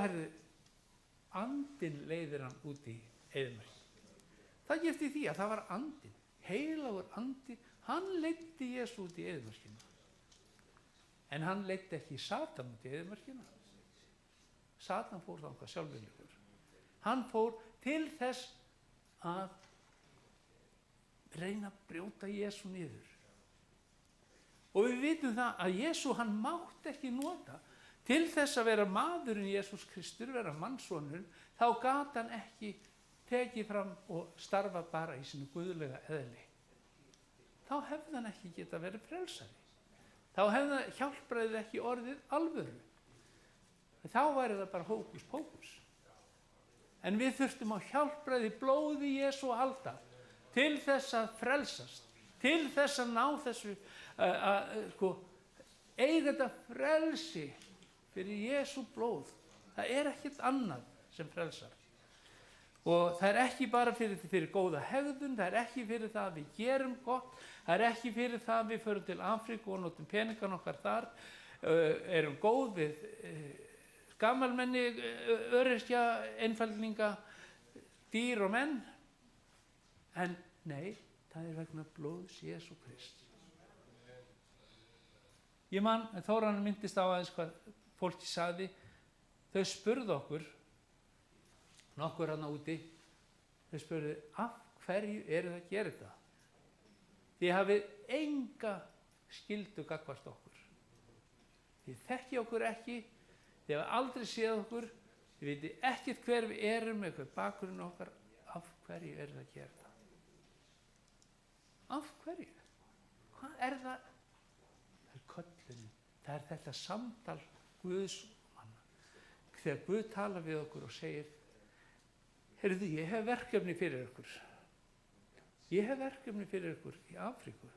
andinn leiðir hann út í eyðimörk. Það gefti því að það var andinn, heilagur andi, hann leiddi Jesú út í eyðimörkina. En hann leiddi ekki Satan út í eyðimörkina. Satan fór þangað sjálfviljugur. Hann fór til þess að reyna að brjóta Jesú niður. Og við vitum það að Jesú hann mátti ekki nota til þess að vera maðurinn Jesús Kristur, vera mannssonurinn, þá gat hann ekki tekið fram og starfa bara í sinu guðlega eðli. Þá hefði hann ekki getað verið frelsari. Þá hefði hjálpræðið ekki orðið alvöru. Þá væri það bara hókus pókus. En við þurftum á hjálpræði blóði Jesú að halda til þess að frelsast, til þess að ná þessu, eiga þetta frelsi fyrir Jesú blóð. Það er ekkert annað sem frelsar. Og það er ekki bara fyrir góða hegðun, það er ekki fyrir það að við gerum gott, það er ekki fyrir það að við förum til Afríku og notum peningan okkar þar, erum góð við gamalmenni, öryrkja, einfaldninga, dýr og menn. En nei, það er vegna blóðs Jesú Krist. Ég man, Þórann myndist á aðeins hvað fólki sagði, þau spurðu okkur, nokkur hana úti, þau spurðu, af hverju eru það að gera þetta? Þið hafið enga skyldu gagnvart okkur. Þið þekki okkur ekki, þið hafið aldrei séð okkur, þið viti ekkert hver við erum, eitthvað bakgrunn okkar, af hverju eru það að gera þetta? Af hverju? Hvað er það? Það er köllunin, það er þetta samtal Guðs manna. Þegar Guð talar við okkur og segir, heyrðu, ég hef verkefni fyrir ykkur. Ég hef verkefni fyrir ykkur í Afríku.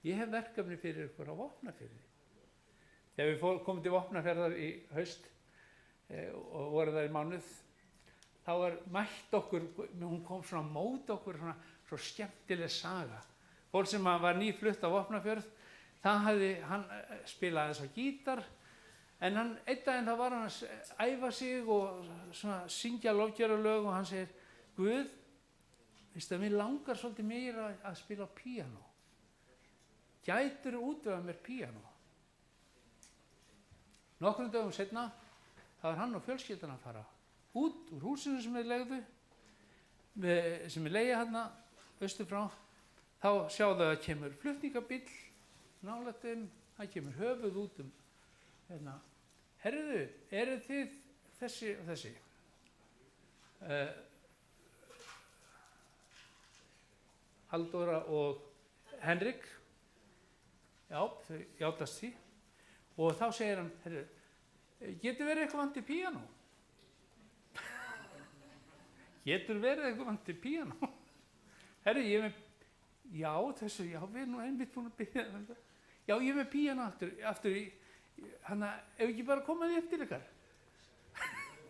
Ég hef verkefni fyrir ykkur á Vopnafirði. Þegar við komum til Vopnafjarðar í haust og voru það í mánuð, þá var mætt okkur, hún kom svona mót okkur, svona svo skemmtileg saga. Fólk sem var nýflutt á Vopnafjörð, hann spilaði þess á gítar, en einn daginn þá var hann að æfa sig og svona syngja lofgjörðarlög og hann segir, Guð, veistu að mér langar svolítið meira að spila á píanó. Gætirðu útvegað mér píanó? Nokkrum dögum seinna, þá var hann og fjölskyldan að fara út úr húsinu sem við leigðu, sem við leigja hérna austur frá. Þá sjáðu að kemur flutningabíll nálægt þeim, það kemur höfuð út herðu, eru þið þessi og þessi? Halldóra og Henrik, já, þau játast því, og þá segir hann, herðu, getur verið eitthvað vant í píanó? Getur verið eitthvað vant í píanó? herru, ég er með, já, við erum nú einmitt búin að byrja þetta. Já, ég er með píanó aftur í, hann að, ef ekki bara koma því eftir ykkar.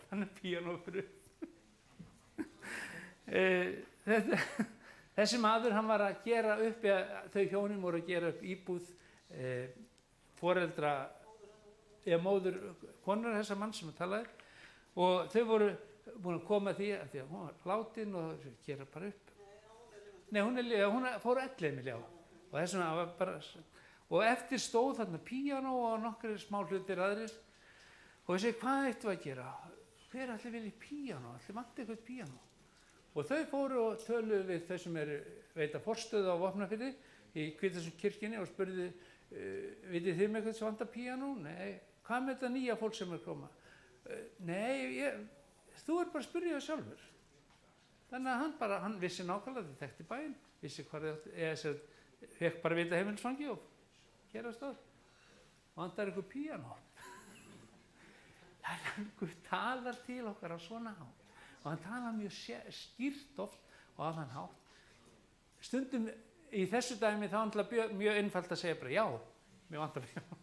Hann er píanó fyrir. Þessi maður, hann var að gera upp, þau hjónin voru að gera upp íbúð foreldra, eða móður konar þessa mann sem talaði, og þau voru búin að koma því að hún var látin og gera bara upp. Nei, hún fór 11 já, og þess vegna var bara, og eftir stóð þarna píanó og nokkrir smá hlutir aðrir, og ég segi, hvað ættu að gera? Hver allir vilji píanó? Allir vanti eitthvað píanó? Og þau fóru og töluðu við þau sem veita forstöðu á Vopnafirði í Hvítasunskirkjunni og spurðu, vitið þið með eitthvað sem vantar píanó? Nei. Hvað með þetta nýja fólk sem koma? Nei, þú bara að spyrja það sjálfur. Þannig að hann vissi nákvæmlega, þið þekkti bæinn, vissi hvað þið fekk bara vita heimilisfangi og gera stóð. Vantar eitthvað píanó? Hann talar til okkar á svona hátt. Og hann talar mjög skýrt oft og á þann hátt. Stundum í þessu dæmi þá er mjög einfalt að segja bara já, mér vantar píanó.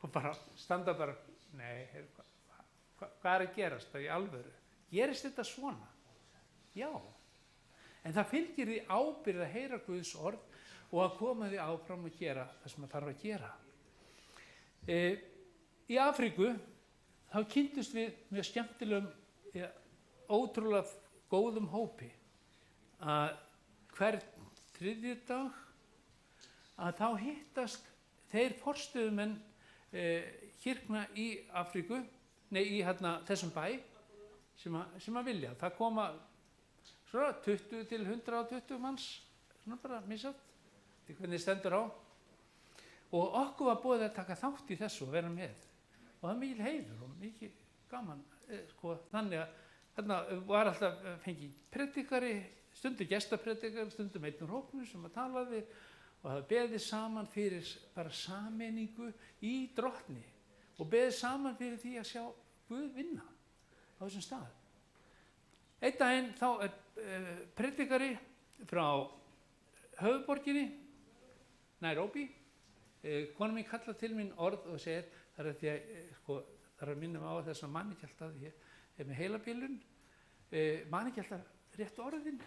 Og bara standa bara, nei, hvað er að gerast það í alvöru? Gerist þetta svona? Já. En það fylgir því ábyrgð að heyra Guðs orð og að koma því áfram og gera það sem það þarf að gera. Í Afríku þá kynntust við mjög skemmtilegum, ótrúlega góðum hópi að hvern þriðjudag að þá hittast þeir forstöðumenn kirkna í Afríku, í þessum bæ sem að vilja. Það koma svona 20 til 120 manns, svona bara misjátt, því hvernig stendur á. Og okkur var boðið að taka þátt í þessu og vera með. Og það er mikil heiður og mikil gaman. Þannig að þarna var alltaf fengið predikari, stundum gestapredikari, stundum einn úr hópnum sem að talaði og það beðið saman fyrir bara sameiningu í Drottni og beðið saman fyrir því að sjá Guð vinna á þessum stað. Einn daginn þá predikari frá höfuðborginni, Nairobi, kona mín kallar til mín orð og segir, það er því að það er að minna mig á þess að manni ekki alltaf að ég er með heilabilun, manni ekki alltaf rétt orðin,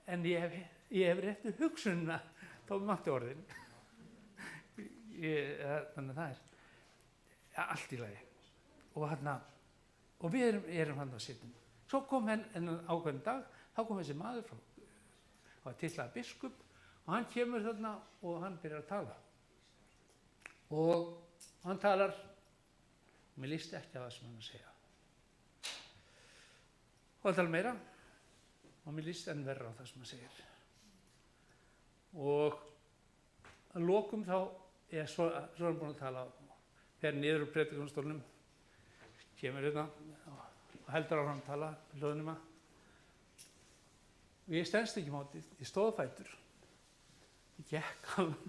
en ég hef réttu hugsunna þá mætti orðin. Þannig að það er allt í lagi. Og við erum hann að sitja. Svo kom henn ákveðin dag, þá kom þessi maður frá, var tillaði biskup, og hann kemur þarna og hann byrjar að tala. Og hann talar, mér líst ekki á það sem hann að segja. Og hann talar meira, og mér líst enn verra á það sem hann segir. Og að lokum þá svo er hann búin að tala, fer niður úr predikunarstólnum, kemur hérna og heldur á hann að tala hljóðnum að. Og ég stenst ekki mátið, ég stóð á fætur, ég gekk alveg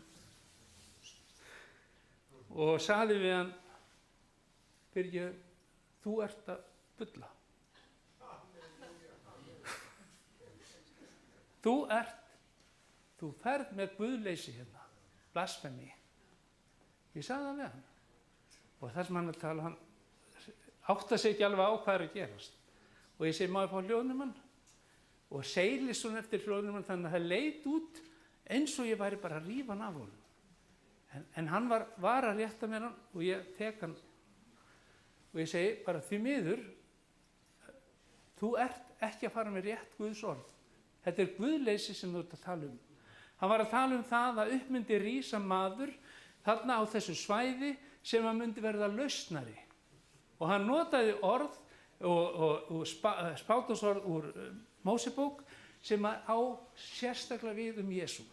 og sagði við hann, Birgir, þú ert að bulla. Þú ferð með guðleysi hérna, blasfemi. Ég sagði það við hann. Og þar sem hann að tala, hann átta sig ekki alveg á hvað er að gerast. Og ég segi, má ég fá hljóðnumann? Og seilist hún eftir hljóðnumann þannig að það leit út eins og ég væri bara að rífa hann af honum. En hann var að rétta mér hann og ég tek hann. Og ég segi bara því miður, þú ert ekki að fara með rétt Guðs orð. Þetta er guðleysi sem þú ert að tala um. Hann var að tala um það að upp myndi rísa maður þarna á þessu svæði sem að myndi verða lausnari. Og hann notaði orð og spátumsorð úr Mósebók sem á sérstaklega við Jesú.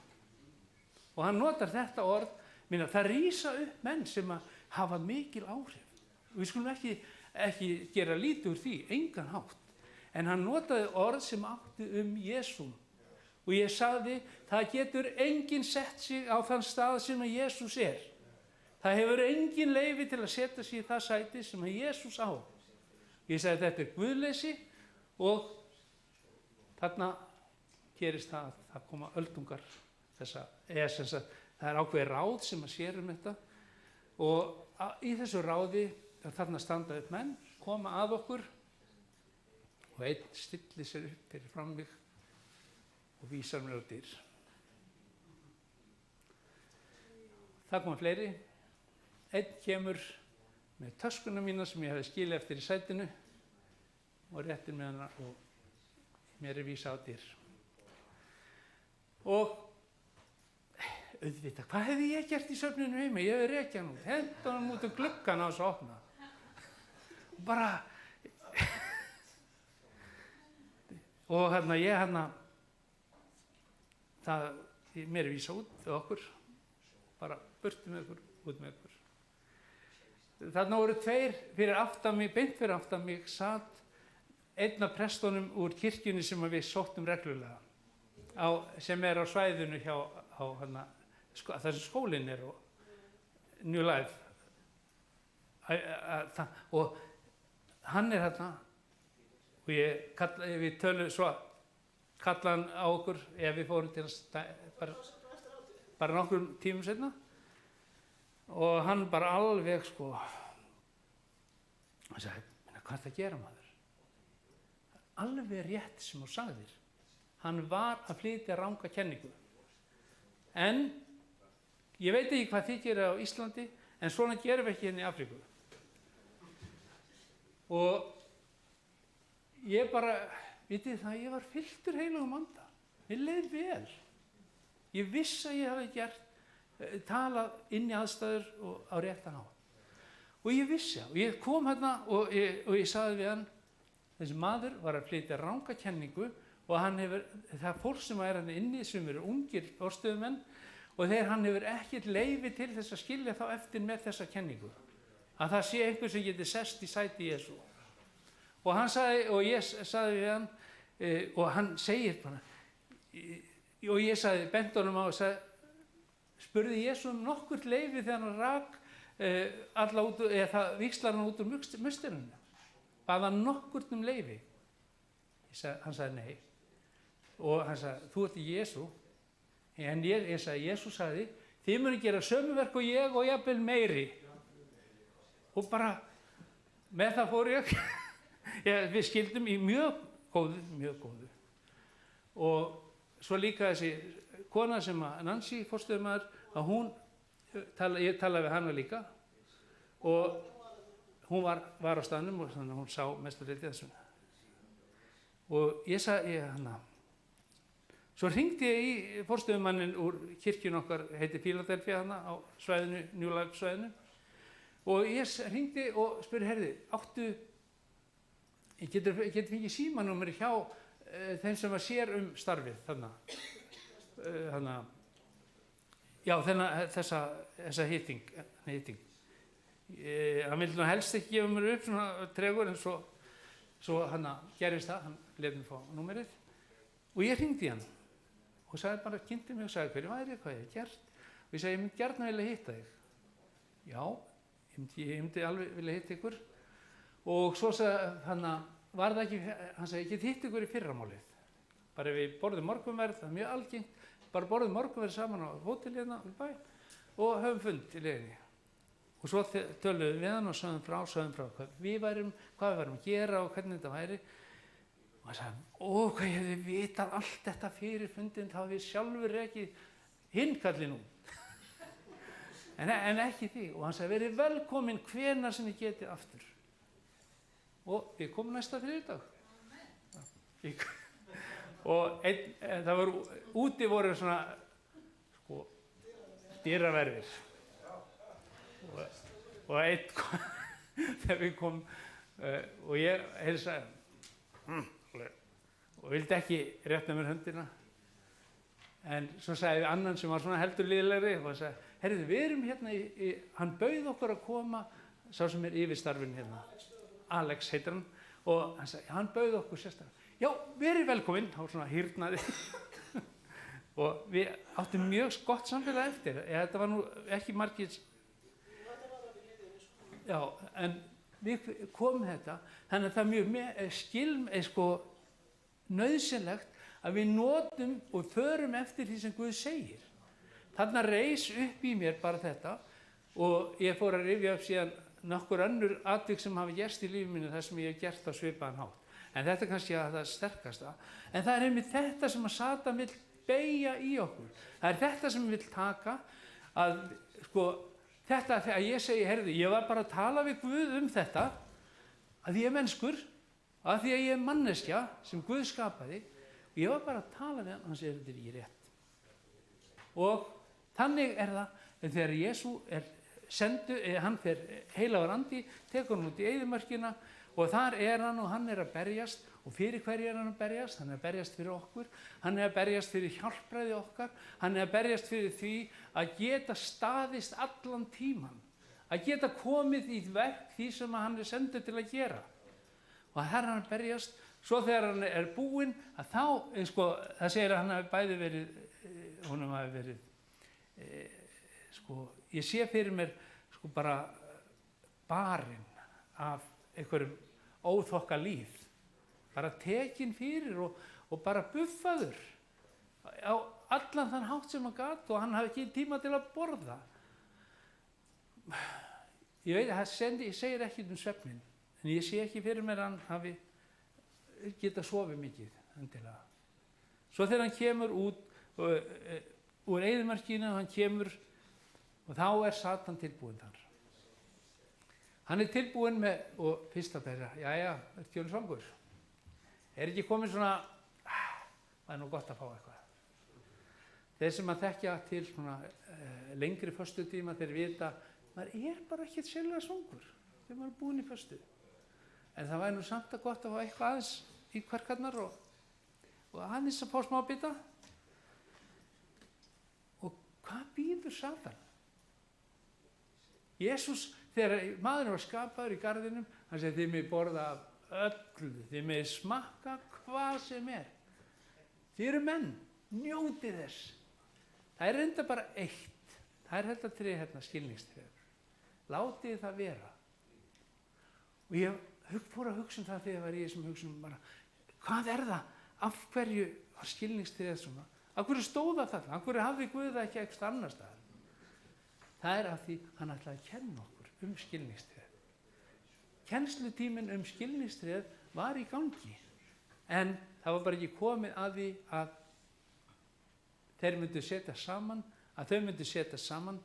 Og hann notar þetta orð, það rísa upp menn sem að hafa mikil áhrif. Við skulum ekki gera lítið úr því, engan hátt. En hann notaði orð sem átti Jesú. Og ég sagði, það getur enginn sett sig á þann stað sem að Jesús er. Það hefur engin leyfi til að setja sig í það sæti sem að Jesús á. Ég sagði, þetta er guðleysi og þarna gerist það að það koma öldungar það ákveðið ráð sem að sér þetta og í þessu ráði þarna standa upp menn, koma að okkur og einn stillir sér upp fyrir fram mig og vísar mér á dyr. Það koma fleiri. Einn kemur með töskuna mína sem ég hefði skilið eftir í sætinu og réttir með hana og mér er vísað á dyr. Og auðvitað, hvað hefði ég gert í svefninu heima? Ég hefði rekið hann út, hendur hann út gluggann á þess að opna. Bara og mér er vísað út við okkur, bara burtu með okkur, út með okkur. Þarna voru tveir fyrir aftan mig, beint fyrir aftan mig, satt einn af prestunum úr kirkjunni sem við sóttum reglulega, sem er á svæðinu hjá þar sem skólinn er og New Life. Og hann er þarna og við tölum svo kalla hann á okkur ef við fórum til bara nokkrum tímum seinna og hann bara alveg hann sagði, hvað er það að gera maður? Alveg rétt sem þú sagðir. Hann var að flytja ranga kenningu. En ég veit ekki hvað þið gerir á Íslandi, en svona gerum við ekki hérna í Afríku. Og ég bara, vitið það, ég var fylltur heilugum anda. Mér leið vel. Ég vissi að ég hafi talað inn í aðstæður og á réttan hátt. Og ég vissi það. Og ég kom hérna og ég sagði við hann, þessi maður var að flytja ranga kenningu og það fólk sem er hann inni sem eru ungir forstöðumenn og hann hefur ekkert leyfi til þess að skilja þá eftir með þessa kenningu. Að það sé einhver sem getur sest í sæti Jesú. Og hann sagði, og ég sagði við hann, og hann segir bara, og ég sagði, benti honum á og sagði, spurði Jesú nokkurt leyfi þegar hann rak víxlar hann út úr musturinu. Bað hann nokkurt leyfi. Hann sagði nei. Og hann sagði, þú ert í Jesú. En ég sagði, Jesú sagði, þið munu gera sömu verk og ég og jafnvel meiri. Og bara, með það fór ég. Við skildum í mjög góðu. Og svo líka þessi kona sem að Nancy, forstöðumaður, að ég talaði við hana líka. Og hún var á staðnum og hún sá mestur litið þessum. Og ég sagði, svo hringdi ég í forstöðumannin úr kirkjun okkar, heitir Philadelphia á svæðinu, New Life svæðinu. Og ég hringdi og spurði, herði, getur fengið símanúmer hjá þeim sem að sér starfið þessa hitting. Hann vildi helst ekki gefa mér upp svona tregur en svo gerist það, hann lét mér fá númerið og ég hringdi hann og sagði bara, kynnti mig og sagði hverju væri ég, hvað ég hef gert og ég sagði, ég myndi gjarna vilja hitta þig. Já, ég myndi alveg vilja hitta ykkur og svo sagði var það ekki, hann sagði, ég get hitt ykkur í fyrramálið. Bara við borðum morgunverð, það er mjög algengt, bara borðum morgunverð saman á hóteli hérna í bæ og höfum fund í leiðinni. Og svo töluðum við hann og sögðum frá hvað við værum að gera og hvernig þetta væri. Og hann sagði, hvað ég hefði vitað allt þetta fyrir fundin, þá hefði sjálfur rekið hinnkallinn út. en ekki því. Og hann sagði, verið velkomin hvenær sem ég geti aftur. Og við komum næsta þriðjudag. Og það voru, úti voru svona, dyraverðir. Og þegar við komum og ég heilsaði og vildi ekki rétta mér höndina en svo sagði við annan sem var svona heldur liðlegri og sagði, herriði, við erum hérna hann bauð okkur að koma, sá sem er yfirstarfinn hérna, Alex heitir hann og hann sagði, hann bauð okkur sérstaklega, já, verið velkominn, þá svona hýrnaði og við áttum mjög gott samfélag eftir, þetta var nú ekki margir. Já, en við komum þetta, þannig að það er mjög nauðsynlegt að við notum og förum eftir því sem Guð segir. Þarna reis upp í mér bara þetta og ég fór að rifja upp síðan nokkur önnur atvik sem hafa gerst í lífi mínu þar sem ég hef gert á svipaðan hátt. En þetta er kannski að það sterkasta. En það er einmitt þetta sem að Satan vill beygja í okkur. Það er þetta sem vill taka að, sko, þetta þegar ég segi, heyrðu, ég var bara að tala við Guð þetta, að ég er mennskur, að því að ég er manneskja sem Guð skapaði, og ég var bara að tala við hann segir, þetta er ekki rétt. Og þannig er það, en þegar Jesú er hann fer heilagur andi, tekur hann út í eyðimörkina og þar er hann og hann er að berjast og fyrir hverju er hann að berjast? Hann er að berjast fyrir okkur, hann er að berjast fyrir hjálpræði okkar, hann er að berjast fyrir því að geta staðist allan tíman, að geta komið í verk því sem hann er sendur til að gera. Og það er hann að berjast, svo þegar hann er búinn að þá, sko, það segir að hann hafi bæði verið, honum hafi verið, sko, ég sé fyrir mér sko bara barinn af einhverjum óþokka líf, bara tekinn fyrir og bara buffaður á allan þann hátt sem hann gat og hann hafi ekki tíma til að borða. Ég veit að ég segir ekki svefnin, en ég sé ekki fyrir mér að hann hafi geta sofið mikið endilega. Svo þegar hann kemur út úr eyðimörkinu, hann kemur og þá er Satan tilbúinn þar. Hann er tilbúinn með, og fyrsta þeirra, jæja, ertu orðinn svangur? Er ekki komin svona, það er nú gott að fá eitthvað. Þeir sem að þekkja til svona lengri föstutíma, þeir vita, maður er bara ekkert sérlega svangur þegar maður er búinn í föstu. En það væri nú samt að gott að fá eitthvað aðeins í kverkarnar og aðeins að fá smá bita. Og hvað býður Satan? Jesús, þegar maðurinn var skapaður í garðinum, hann segi, þið megið borða af öllu, þið megið smakka hvað sem er. Þið eru menn, njótið þess. Það er enda bara eitt. Það er þetta tré hérna, skilningstréð. Látið það vera. Og ég fór að hugsa það þegar var ég sem hugsa bara, hvað er það? Af hverju var skilningstréð svona? Af hverju stóða það? Af hverju hafði Guð það ekki eitthvað annar staðar? Það er af því hann ætlaði að kenna okkur skilningstréð. Kennslutíminn skilningstréð var í gangi, en það var bara ekki komið að því að þeir myndu setja saman, að þau myndu setja saman.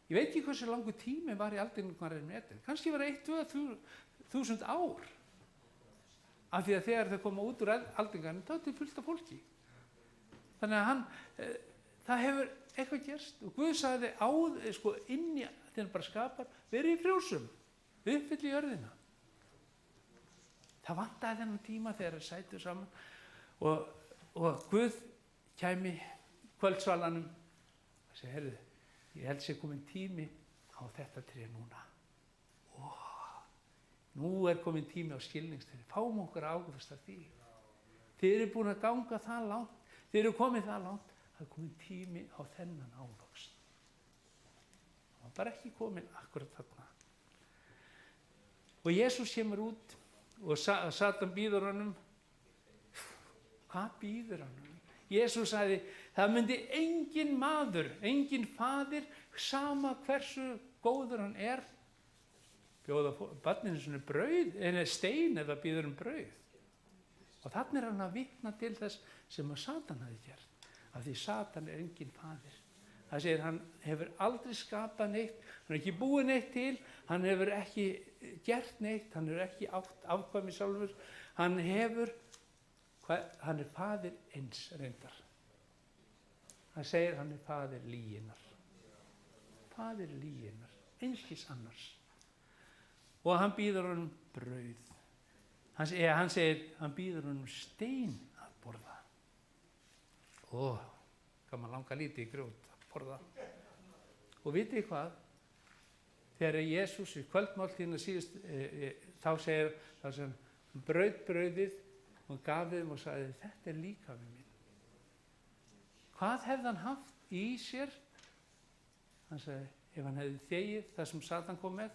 Ég veit ekki hversu langur tími var í aldingarnum etið. Kannski var 1-2.000 ár. Af því að þegar þau koma út úr aldingarnum, þá er þetta fullt af fólki. Þannig að það hefur eitthvað gerst og Guð sagði sko inni þegar hann bara skapar, verið í frjósum, uppfylli jörðina. Það vantaði þennan tíma þegar þeir sætu saman og Guð kæmi kvöldsvalanum og segi, heyrðu, ég held sér komin tími á þetta tré núna. Nú er komin tími á skilningstréð, fáum okkur águfast af því. Þið eru búin að ganga það langt, þið eru komið það langt, það er komin tími á þennan ávöxt. Það var bara ekki komin akkurat þarna. Og Jesús kemur út og Satan býður honum. Hvað býður honum? Jesús sagði, það myndi engin maður, engin faðir, sama hversu góður hann er, bjóða barninu svona brauð, stein eða býður brauð. Og þannig er hann að vitna til þess sem að Satan hafi gert. Af því Satan er engin faðir. Það segir, hann hefur aldrei skapað neitt, hann er ekki búið neitt til, hann hefur ekki gert neitt, hann hefur ekki átt afkvæmi sjálfur, hann er faðir eins reyndar. Hann segir, hann er faðir lyginnar. Faðir lyginnar, einskis annars. Og hann býður honum brauð. Hann segir, hann býður honum stein að borða. Kann maður langa lítið í grjót að borða. Og vitið þið hvað? Þegar Jesús í kvöldmáltíðina síðust, þá segir hann, braut brauðið og gaf þeim og sagði, þetta er líkami minn. Hvað hefði hann haft í sér? Hann sagði, ef hann hefði þegið það sem Satan kom með,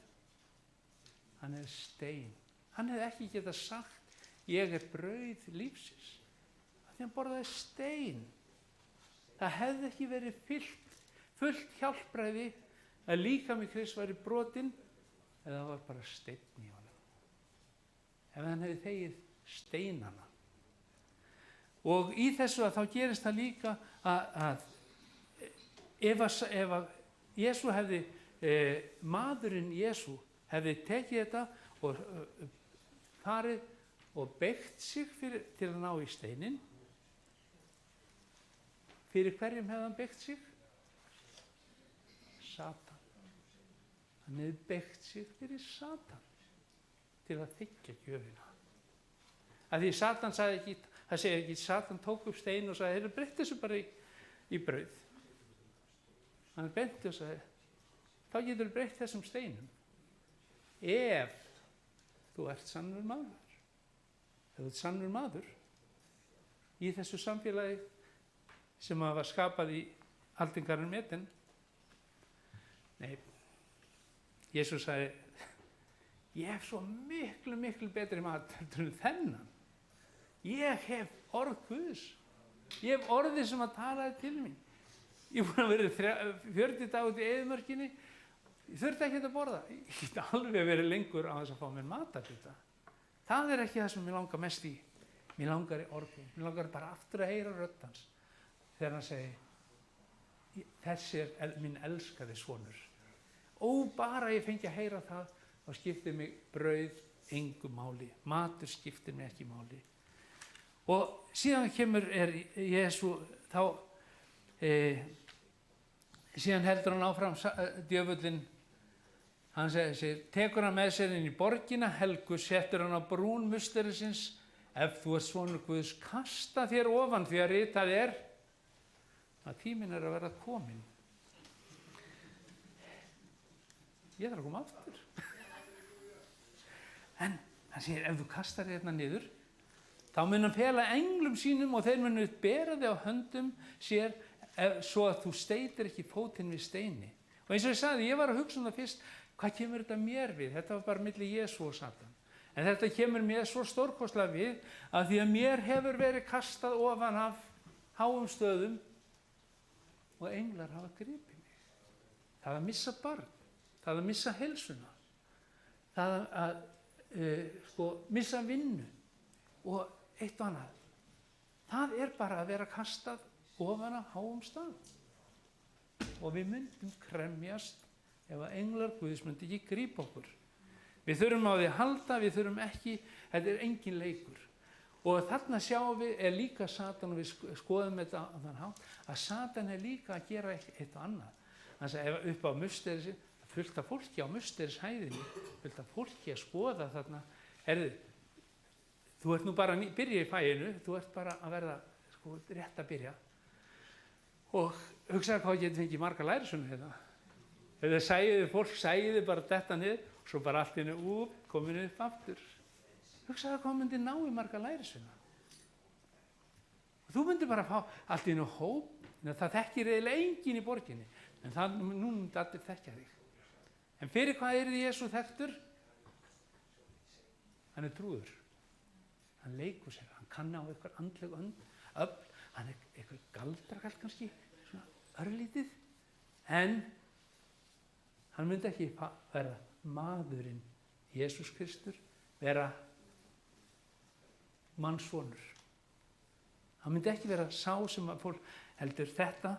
hann er stein. Hann hefði ekki getað sagt, ég er brauð lífsins. því hann borðaði stein. Það hefði ekki verið fullt hjálpræði að líkami Krists væri brotinn eða það var bara steinn í honum. Ef hann hefði þegið steinana. Og í þessu að þá gerist það líka að ef að Jesú hefði, maðurinn Jesú hefði tekið þetta og farið og beygt sig til að ná í steinin, fyrir hverjum hefði hann beygt sig? Satan. Hann hefði beygt sig fyrir Satan til að þiggja gjöfina. Af því Satan sagði ekki, það segir ekki, Satan tók upp stein og sagði, þeir breytti þessu bara í brauð. Hann benti og sagði, þá getur þú breytt þessum steinum. Ef þú ert sannur maður. Ef þú ert sannur maður í þessu samfélagi sem var skapað í aldingarinn metin. Nei, Jesús sagði, ég hef svo miklu betri mat en þennan. Ég hef orð Guðs. Ég hef orðið sem að talaði til mín. Ég búin að vera 40 dagar út í eyðimörkinni. Ég þurfti ekki að borða. Ég get alveg verið lengur á þess að fá mér matarhluta. Það er ekki það sem mér langar mest í. Mér langar í orðum. Mér langar bara aftur að heyra rödd hans. Þegar hann segi, þessi er minn elskaði sonur. Bara ég fengi að heyra það, þá skiptir mig brauð engu máli. Matur skiptir mig ekki máli. Og síðan kemur Jesú, síðan heldur hann áfram djöfullinn. Hann segir, tekur hann með sér inn í borgina, helgu, settur hann á brún musterisins. Ef þú ert sonur Guðs, kasta þér ofan, því að ritað er að tíminn er að vera kominn. Ég þarf að koma aftur. En hann segir, ef þú kastar þér hérna niður, þá mun hann fela englum sínum og þeir munu bera þig á höndum sér svo að þú steytir ekki fótinn við steini. Og eins og ég sagði, ég var að hugsa um það fyrst, hvað kemur þetta mér við? Þetta var bara milli Jesú og Satan. En þetta kemur mér svo stórkostlega við að því að mér hefur verið kastað ofan af háum stöðum og englar hafa gripið mig. Það að missa barn, það að missa heilsuna, það að missa vinnu og eitt og annað. Það er bara að vera kastað ofan af háum stað. Og við myndum kremjast ef að englar Guðs myndi ekki grípa okkur. Við þurfum á því að halda, við þurfum ekki, þetta er engin leikur. Og þarna sjáum við líka Satan, og við skoðum þetta á þann hátt, að Satan er líka að gera eitt og annað. Þannig að upp á musterisi, fullt af fólki á musterishæðinni, fullt af fólki að skoða þarna, þú ert nú bara að byrja í fæinu, þú ert bara að verða rétt að byrja. Og hugsaðu hvað getur fengið marga lærisveinar hérna. Fólk sæði bara detta niður, og svo bara allt innu komin upp aftur. Hugsaðu hvað myndi ná í marga lærisveinar. Og þú myndi bara fá allt innu hóp, það þekkir eiginlega enginn í borginni, en nú myndi allir þekkja þig. En fyrir hvað yrði Jesú þekktur? Hann er trúður. Hann leikur sér, hann kann á eitthvað andleg öfl, hann er eitthvað galdrakall kannski, svona örlítið, en hann myndi ekki vera maðurinn Jesús Kristur, vera mannssonur. Hann myndi ekki vera sá sem að fólk heldur þetta,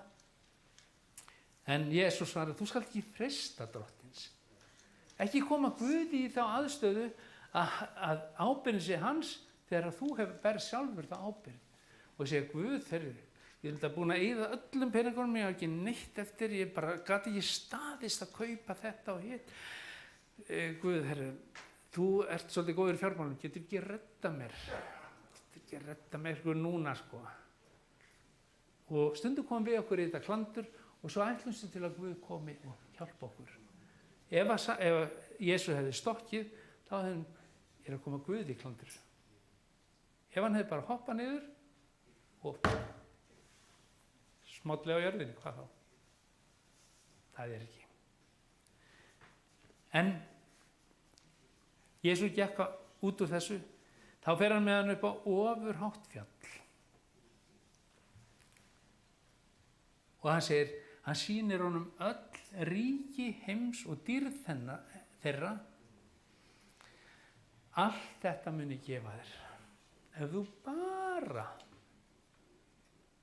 en Jesús svarar, þú skalt ekki freista drottins. Ekki koma Guði í þá aðstöðu að ábyrgðin sé hans þegar þú berð sjálfur það ábyrgð. Og segja, Guð, ég held að búin að eyða öllum peningunum, ég hafa ekki neitt eftir, ég bara gat ekki staðist að kaupa þetta og hitt. Guð, þú ert svolítið góður í fjármálum, getur ekki redda mér núna, sko. Og stundum komum við okkur í þetta klandur og svo ætlumst við til að Guð komi og hjálpa okkur. Ef Jesú hefði stokkið, þá hefði að koma Guð í klandur. Ef hann hefði bara hoppað niður og smállega á jörðinni, hvað þá? Það er ekki. En Jesú gekk út úr þessu, þá fer hann með hann upp á ofurhátt fjall. og hann segir, hann sýnir honum öll ríki heims og dýrð þeirra. Allt þetta mun ég gefa þér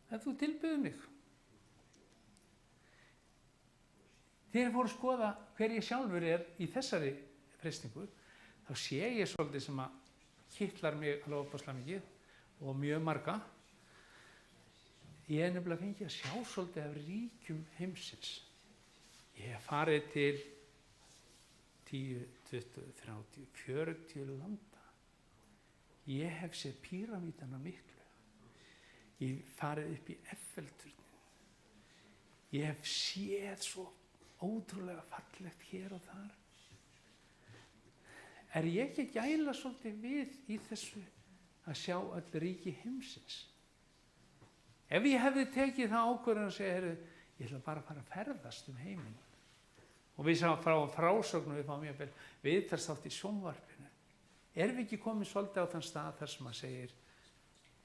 ef þú tilbyður mig. Þegar ég fór að skoða hver ég sjálfur í þessari freistingu, þá sé ég svolítið sem að kitlar mig alveg opaslega mikið og mjög marga. Ég nefnilega fengið að sjá svolítið af ríkjum heimsins. Ég hef farið til 10, 20, 30, 40 landa. Ég hef séð píramídana miklu. Ég hef farið upp í Eiffelturnin. Ég hef séð svo ótrúlega fallegt hér og þar. Er ég ekki að gæla svolítið við í þessu að sjá öll ríki heimsins? Ef ég hefði tekið það ákvörðun að segja, heyrðu, ég ætla bara að fara að ferðast heiminn. Og við sáum frá frásögnum, við fáum mjög vel viðtalsþátt í sjónvarpinu. Erum við ekki komið svolítið á þann stað þar sem maður segir,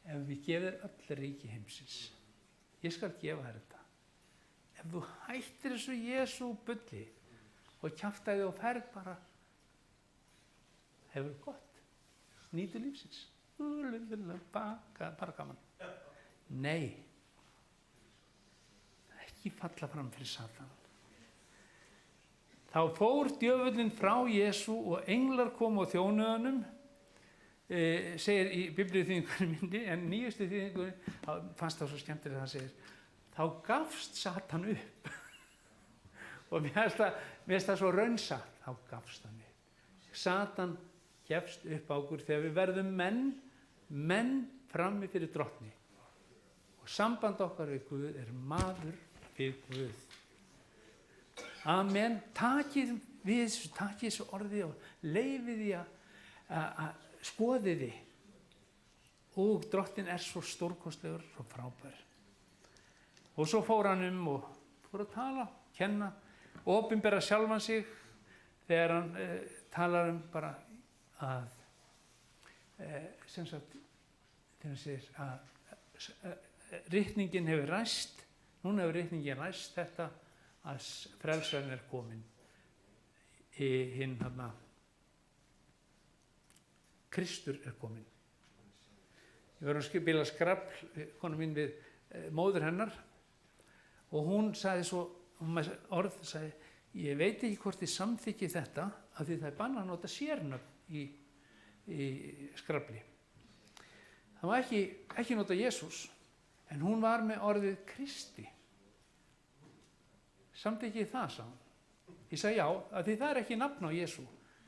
ef við gefum öll ríki heimsins, ég skal gefa þér þetta. Ef þú hættir þessu Jesú bulli og kjaftaði og ferð bara, hefur gott, nýtu lífsins, bara gaman. Nei, ekki falla fram fyrir Satan. Þá fór djöfullinn frá Jesú og englar kom á þjónuðunum, segir í biblíuþýðingunni minni, en nýjustu þýðingunni, fannst það svo skemmtilega að það segir, þá gafst Satan upp. Og mér finnst það svo raunsatt, þá gafst hann upp. Satan gefst upp á okkur þegar við verðum menn frammi fyrir drottni. Og samband okkar við Guð maður við Guð. Amen. Takið þessu orði og leyfið því að skoði því. Og drottin svo stórkostlegur, svo frábær. Og svo fór hann og fór að tala, kenna, opinbera sjálfan sig þegar hann talar bara að sem sagt, þegar hann segir að ritningin hefur ræst, núna hefur ritningin ræst þetta að frelsarinn kominn í hinn Kristur kominn. Ég var að spila skrafl, konu mín við móður hennar og hún sagði svo orð, sagði, ég veit ekki hvort ég samþykki þetta af því það bannað að nota sérnöfn í skrafli. Það var ekki nota Jesús, en hún var með orðið Kristi. Samþykki það, sagði hún. Ég sagði já, af því það ekki nafn á Jesú.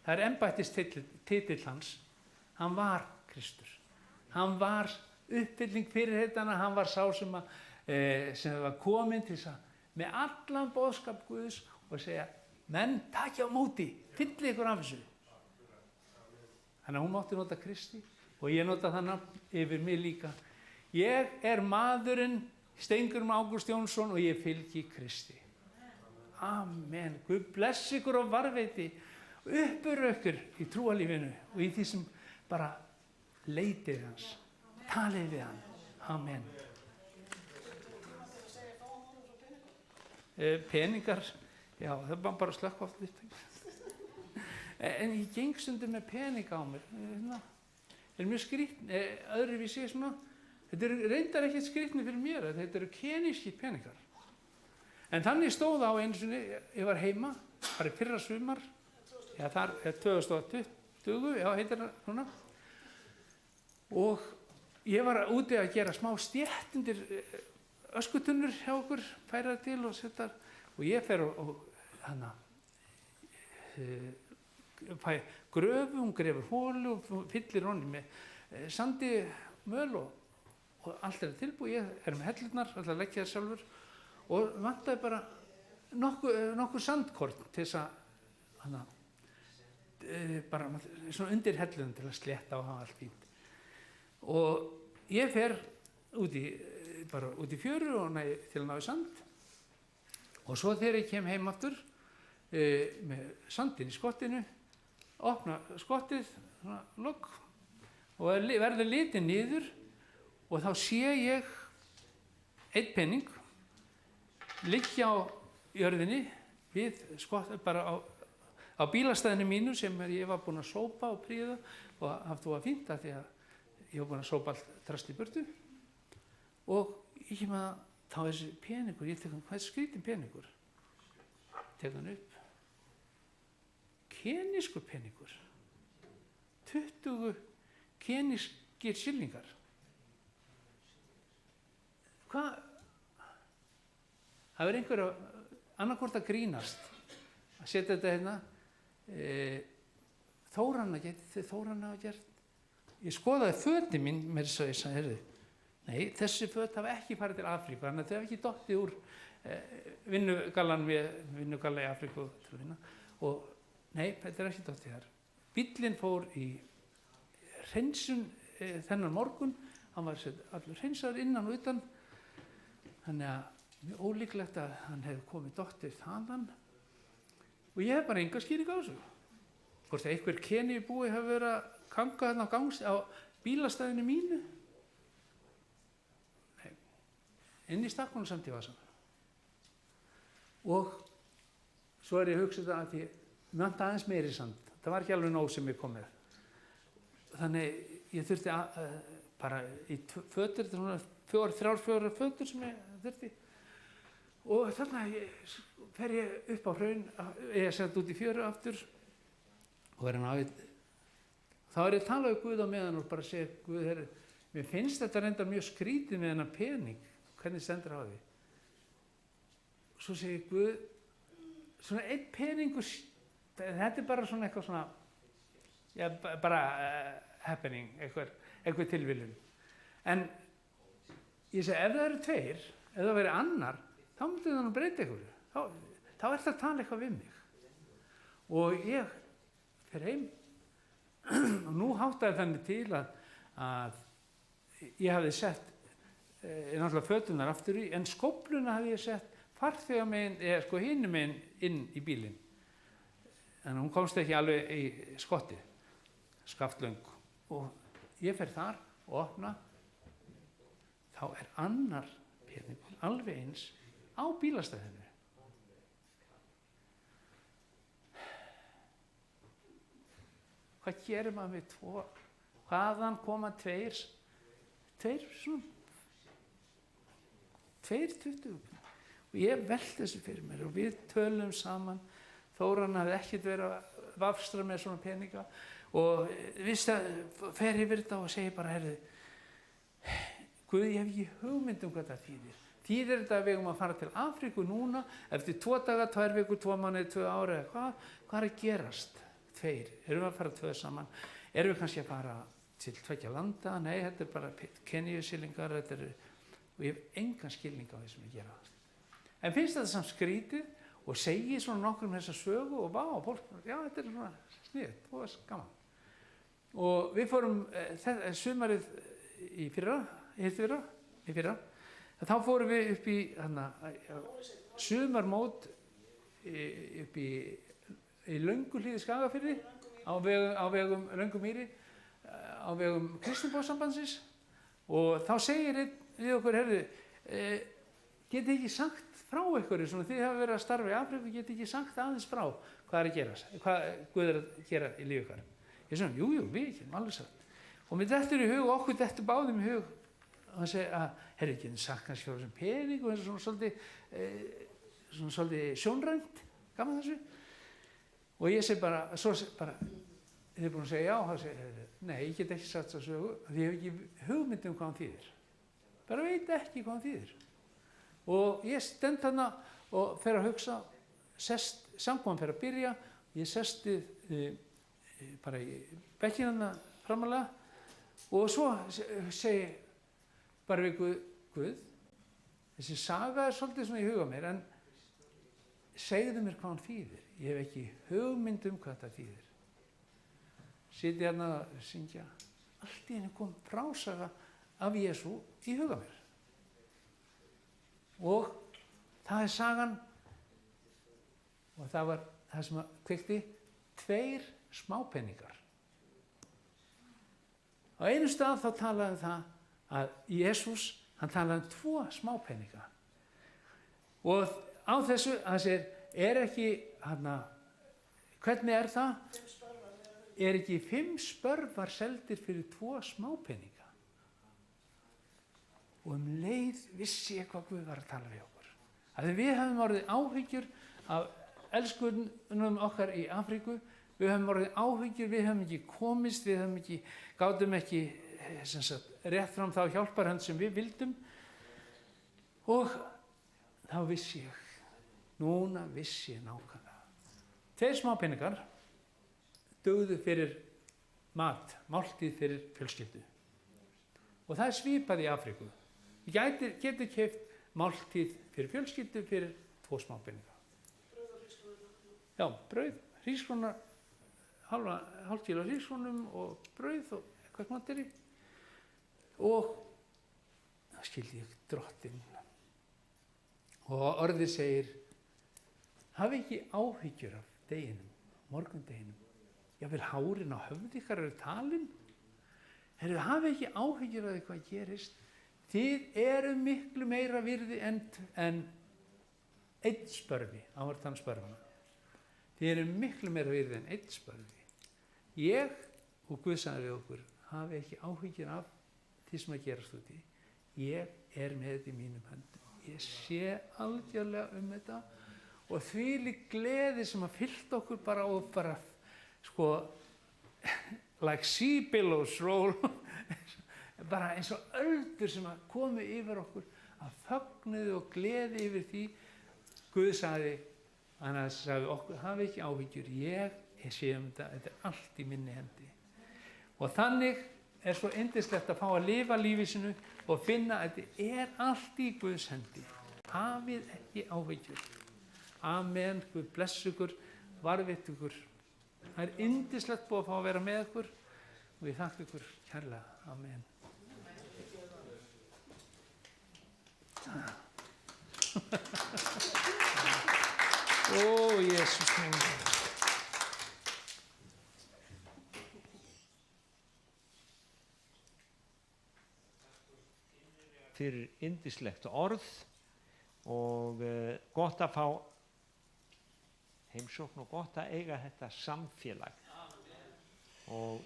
Það embættistitill hans. Hann var Kristur. Hann var uppfylling fyrirheitana, hann var sá sem var kominn til þess að með allan boðskap Guðs og segja, menn, takja á móti, fylli ykkur af þessu. Þannig að hún mátti nota Kristi og ég nota það nafn yfir mig líka. Ég maðurinn Steingrímur Ágúst Jónsson og ég fylgi Kristi. Amen. Guð bless ykkur og varveiti, uppur ykkur í trúalífinu og í því sem bara leitið hans, talið við hann. Amen. Peningar, já, það var bara að slökkva á því. En ég geng stundum með peninga á mér. Mjög skrýtn, öðruvísi svona. Þetta reyndar ekkert skrýtni fyrir mér, þetta eru kenískir peningar. En þannig stóð á einu sinni, ég var heima, bara í fyrra sumar, já, þar 2020, já, heitir það svona. Og ég var úti að gera smá stéttundir öskutunnur hjá okkur, færa til og setja, og ég fer og fæ gröfu, hún grefur hólu og fyllir honni með sandi, möl og allt tilbúið. Ég með hellurnar, alltaf að leggja það sjálfur og vantaði bara nokkur sandkorn til þess að bara svona undir hellunum til að slétta og hafa allt fínt. Og ég fer út í fjöru og til að ná í sand og svo þegar ég kem heim aftur með sandinn í skottinu, opna skottið, logg og verður litið niður og þá sé ég einn penning liggja á jörðinni við bara á bílastæðinu mínu sem ég var búinn að sópa og prýða og haft það fínt af því að ég var búinn að sópa allt drasl í burtu og ég kem að þá er þessi peningur, ég tek hann, hvað er skrítinn peningur? Tek hann upp. Kenískur peningur. 20 kenískir skilningar. Hvað? Það er einhver annarkvort að grínast að setja þetta hérna. Þóranna hafa gert. Ég skoðaði fötin mín með þess að ég sagði, heyrðu, nei, þessi föt hafa ekki farið til Afríku, þannig að þau hafa ekki dottið úr vinnugalla í Afríku til að vinna. Og nei, þetta er ekki dottið þar. Bíllinn fór í hreinsun þennan morgun, hann var allur hreinsaður innan og utan, þannig að mjög ólíklegt að hann hefði komið dottið þaðan og ég hef bara enga skýring á þessu. Hvort einhver Keníubúi hefur verið að kanga þarna á bílastæðinu mínu? Nei, inn í stakkunum samt í vasann. Og svo er ég að hugsa þetta að ég vantaði aðeins meiri sand. Það var ekki alveg nóg sem ég kom með. Þannig ég þurfti bara í fötur, þrjár, fjórar fötur sem ég þurfti. Og þannig fer ég upp á hraun, ég sett út í fjöru aftur og þá er ég að tala um Guð á meðan og bara segja, Guð, herri, mér finnst þetta reyndar mjög skrítið með þennan pening, hvernig stendur á því. Og svo segir Guð, svona einn peningur, þetta er bara svona eitthvað svona, já, bara happening, eitthvað tilviljun. En ég segi, ef það eru tveir, ef það veri annar, þá myndi það nú breyta einhverju. Þá er það að tala eitthvað við mig. Og ég fer heim og nú háttaði þannig til að ég hafði sett náttúrulega fötunar aftur í, en skófluna hafði ég sett farþegamegin, eða hinum megin inn í bílinn. Þannig að hún komst ekki alveg í skottið, skaftlöng. Og ég fer þar og opna, þá er annar peningur, alveg eins, á bílastæðinu. Hvað gerir maður með tvo? Hvaðan koma tveir 20? Og ég velti þessu fyrir mér og við tölum saman. Þóranna hafði ekkert verið að vafstra með svona peninga og við fer yfir þetta og segir bara, heyrðu, Guð, ég hef ekki hugmynd hvað það þýðir. Þýðir þetta að við eigum að fara til Afríku núna, eftir 2 daga, 2 vikur, 2 mánuði, 2 ára, hvað er að gerast? 2, erum við að fara 2 saman? Erum við kannski að fara til 2 landa? Nei, þetta er bara Keníusillingar, og ég hef engan skilning á því sem ég gera. En finnst þetta samt skrítið og segi svona nokkur um þessa sögu og vá, já, þetta er svona sniðugt, það var gaman. Og við fórum sumarið í fyrra, þá fórum við upp í sumarmót upp í Lönguhlíð í Skagafirði á vegum Löngumýri, á vegum Kristniboðssambandsins og þá segir einn við okkur, heyrðu, getið ekki sagt frá einhverju, svona þið hafa verið að starfa í Afríku, getið ekki sagt aðeins frá hvað er að gera, hvað Guð er að gera í lífi ykkar. Ég sagði, jú, við getum alveg sagt. Og mér dettur í hug, okkur dettur báðum í hug, og hann segi að, heyrðu, getum sagt kannski frá þessum pening og svona svolítið sjónrænt, gaman þessu. Og ég segi bara, þið er búin að segja já, þá segir, nei, ég get ekki sagt það sögu, því ég hef ekki hugmynd hvað hann þýðir. Bara veit ekki hvað hann þýðir. Og ég stend þarna og fer að hugsa, samkoman fer að byrja, ég sesti bara í bekkina framalega og svo segi bara við Guð, þessi saga er svolítið svona í huga mér, en segðu mér hvað hann þýðir. Ég hef ekki hugmynd hvað þetta þýðir. Sitja hérna að syngja. Allt í henni kom frásaga af Jesú í huga mér. Og það er sagan, og það var það sem kveikti 2 smápeningar. Á einu stað þá talaði það að Jesús, hann talaði 2 smápeninga. Og á þessu, hann segir, ekki, hvernig það? Ekki 5 spörvar seldir fyrir 2 smápeninga? Og leið vissi ég hvað Guð var að tala við okkur. Að við höfum orðið áhyggjur af elskunum okkar í Afríku, við höfum orðið áhyggjur, við höfum ekki komist, gátum ekki rétt fram þá hjálparhönd sem við vildum. Og þá vissi ég, núna vissi ég nákvæmlega. 2 smápeningar dugðu fyrir mat, máltíð fyrir fjölskyldu. Og það svipað í Afríku. Við getum keypt máltíð fyrir fjölskyldu fyrir 2 smápeninga. Já, brauð, hrísgrónar, hálf kíló hrísgrónum og brauð og eitthvað smátteri. Og það skildi ég Drottinn. Og orðið segir, hafi ekki áhyggjur af deginum, morgundeginum. Jafnvel hárin á höfði ykkar eru talin. Hafi ekki áhyggjur af því hvað gerist. Þið eru miklu meira virði en 1 spörvi, ávartan spörfana. Þið eru miklu meira virði en 1 spörvi. Ég og Guð sagði við okkur, hafi ekki áhyggjur af því sem að gerast úti. Ég er með þetta í mínum höndum. Ég sé algjörlega þetta og þvílík gleði sem að fyllta okkur bara like sea billows roll, bara eins og öldur sem að komu yfir okkur að fögnuði og gleði yfir því. Guð sagði, hann sagði okkur, hafi ekki áhyggjur, ég sé þetta allt í minni hendi. Og þannig svo yndislegt að fá að lifa lífi sínu og finna að þetta allt í Guðs hendi. Hafið ekki áhyggjur. Amen, Guð bless ykkur, varðveitt ykkur. Það yndislegt búið að fá að vera með ykkur og ég þakka ykkur kærlega. Amen. Ó, Jesús minn. Fyrir yndislegt orð og gott að fá heimsókn og gott að eiga þetta samfélag. Og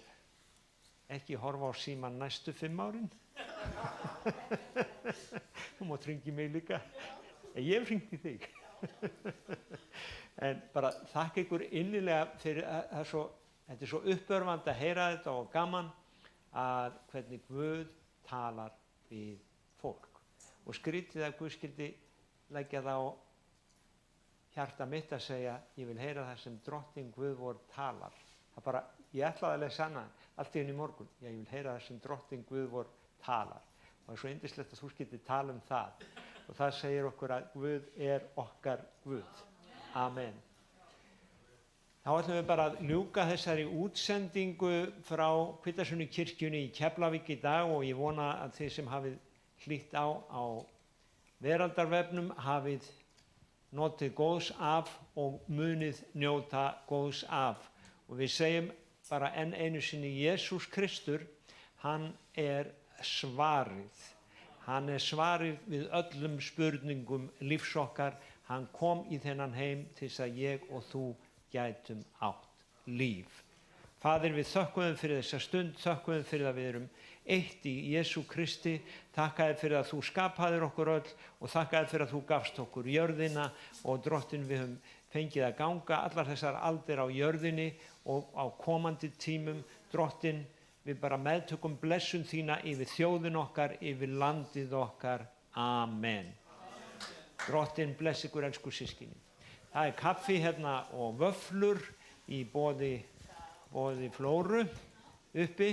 ekki horfa á símann næstu 5 árin. Þú mátt hringja í mig líka. Ég hef hringt í þig. En bara þakka ykkur innilega fyrir þetta svo uppörvandi að heyra þetta og gaman að hvernig Guð talar við fólk. Og skrítið að Guð skyldi leggja það á hjarta mitt að segja, ég vil heyra það sem Drottinn Guð vor talar. Það bara, ég ætlaði að lesa hana allt í morgun. Ég vil heyra það sem Drottinn Guð vor talar. Og það svo yndislegt að þú skyldi tala það. Og það segir okkur að Guð okkar Guð. Amen. Þá ætlum við bara að ljúka þessari útsendingu frá Hvítasunnu kirkjunni í Keflavík í dag og ég vona að þið sem hafið hlýtt á veraldarvefnum hafið notið góðs af og munið njóta góðs af. Og við segjum bara enn einu sinni, Jesús Kristur, hann svarið. Hann svarið við öllum spurningum lífs okkar. Hann kom í þennan heim til þess að ég og þú gætum átt líf. Faðir, við þökkum fyrir þessa stund, þökkum fyrir að við erum eitt í Jesú Kristi. Þakka þér fyrir að þú skapaðir okkur öll og þakka þér fyrir að þú gafst okkur jörðina og Drottinn, við höfum fengið að ganga allar þessar aldir á jörðinni og á komandi tímum. Drottinn, við bara meðtökum blessun þína yfir þjóðin okkar, yfir landið okkar. Amen. Drottinn bless ykkur, elsku systkini. Það kaffi hérna og vöfflur í boði Flóru uppi.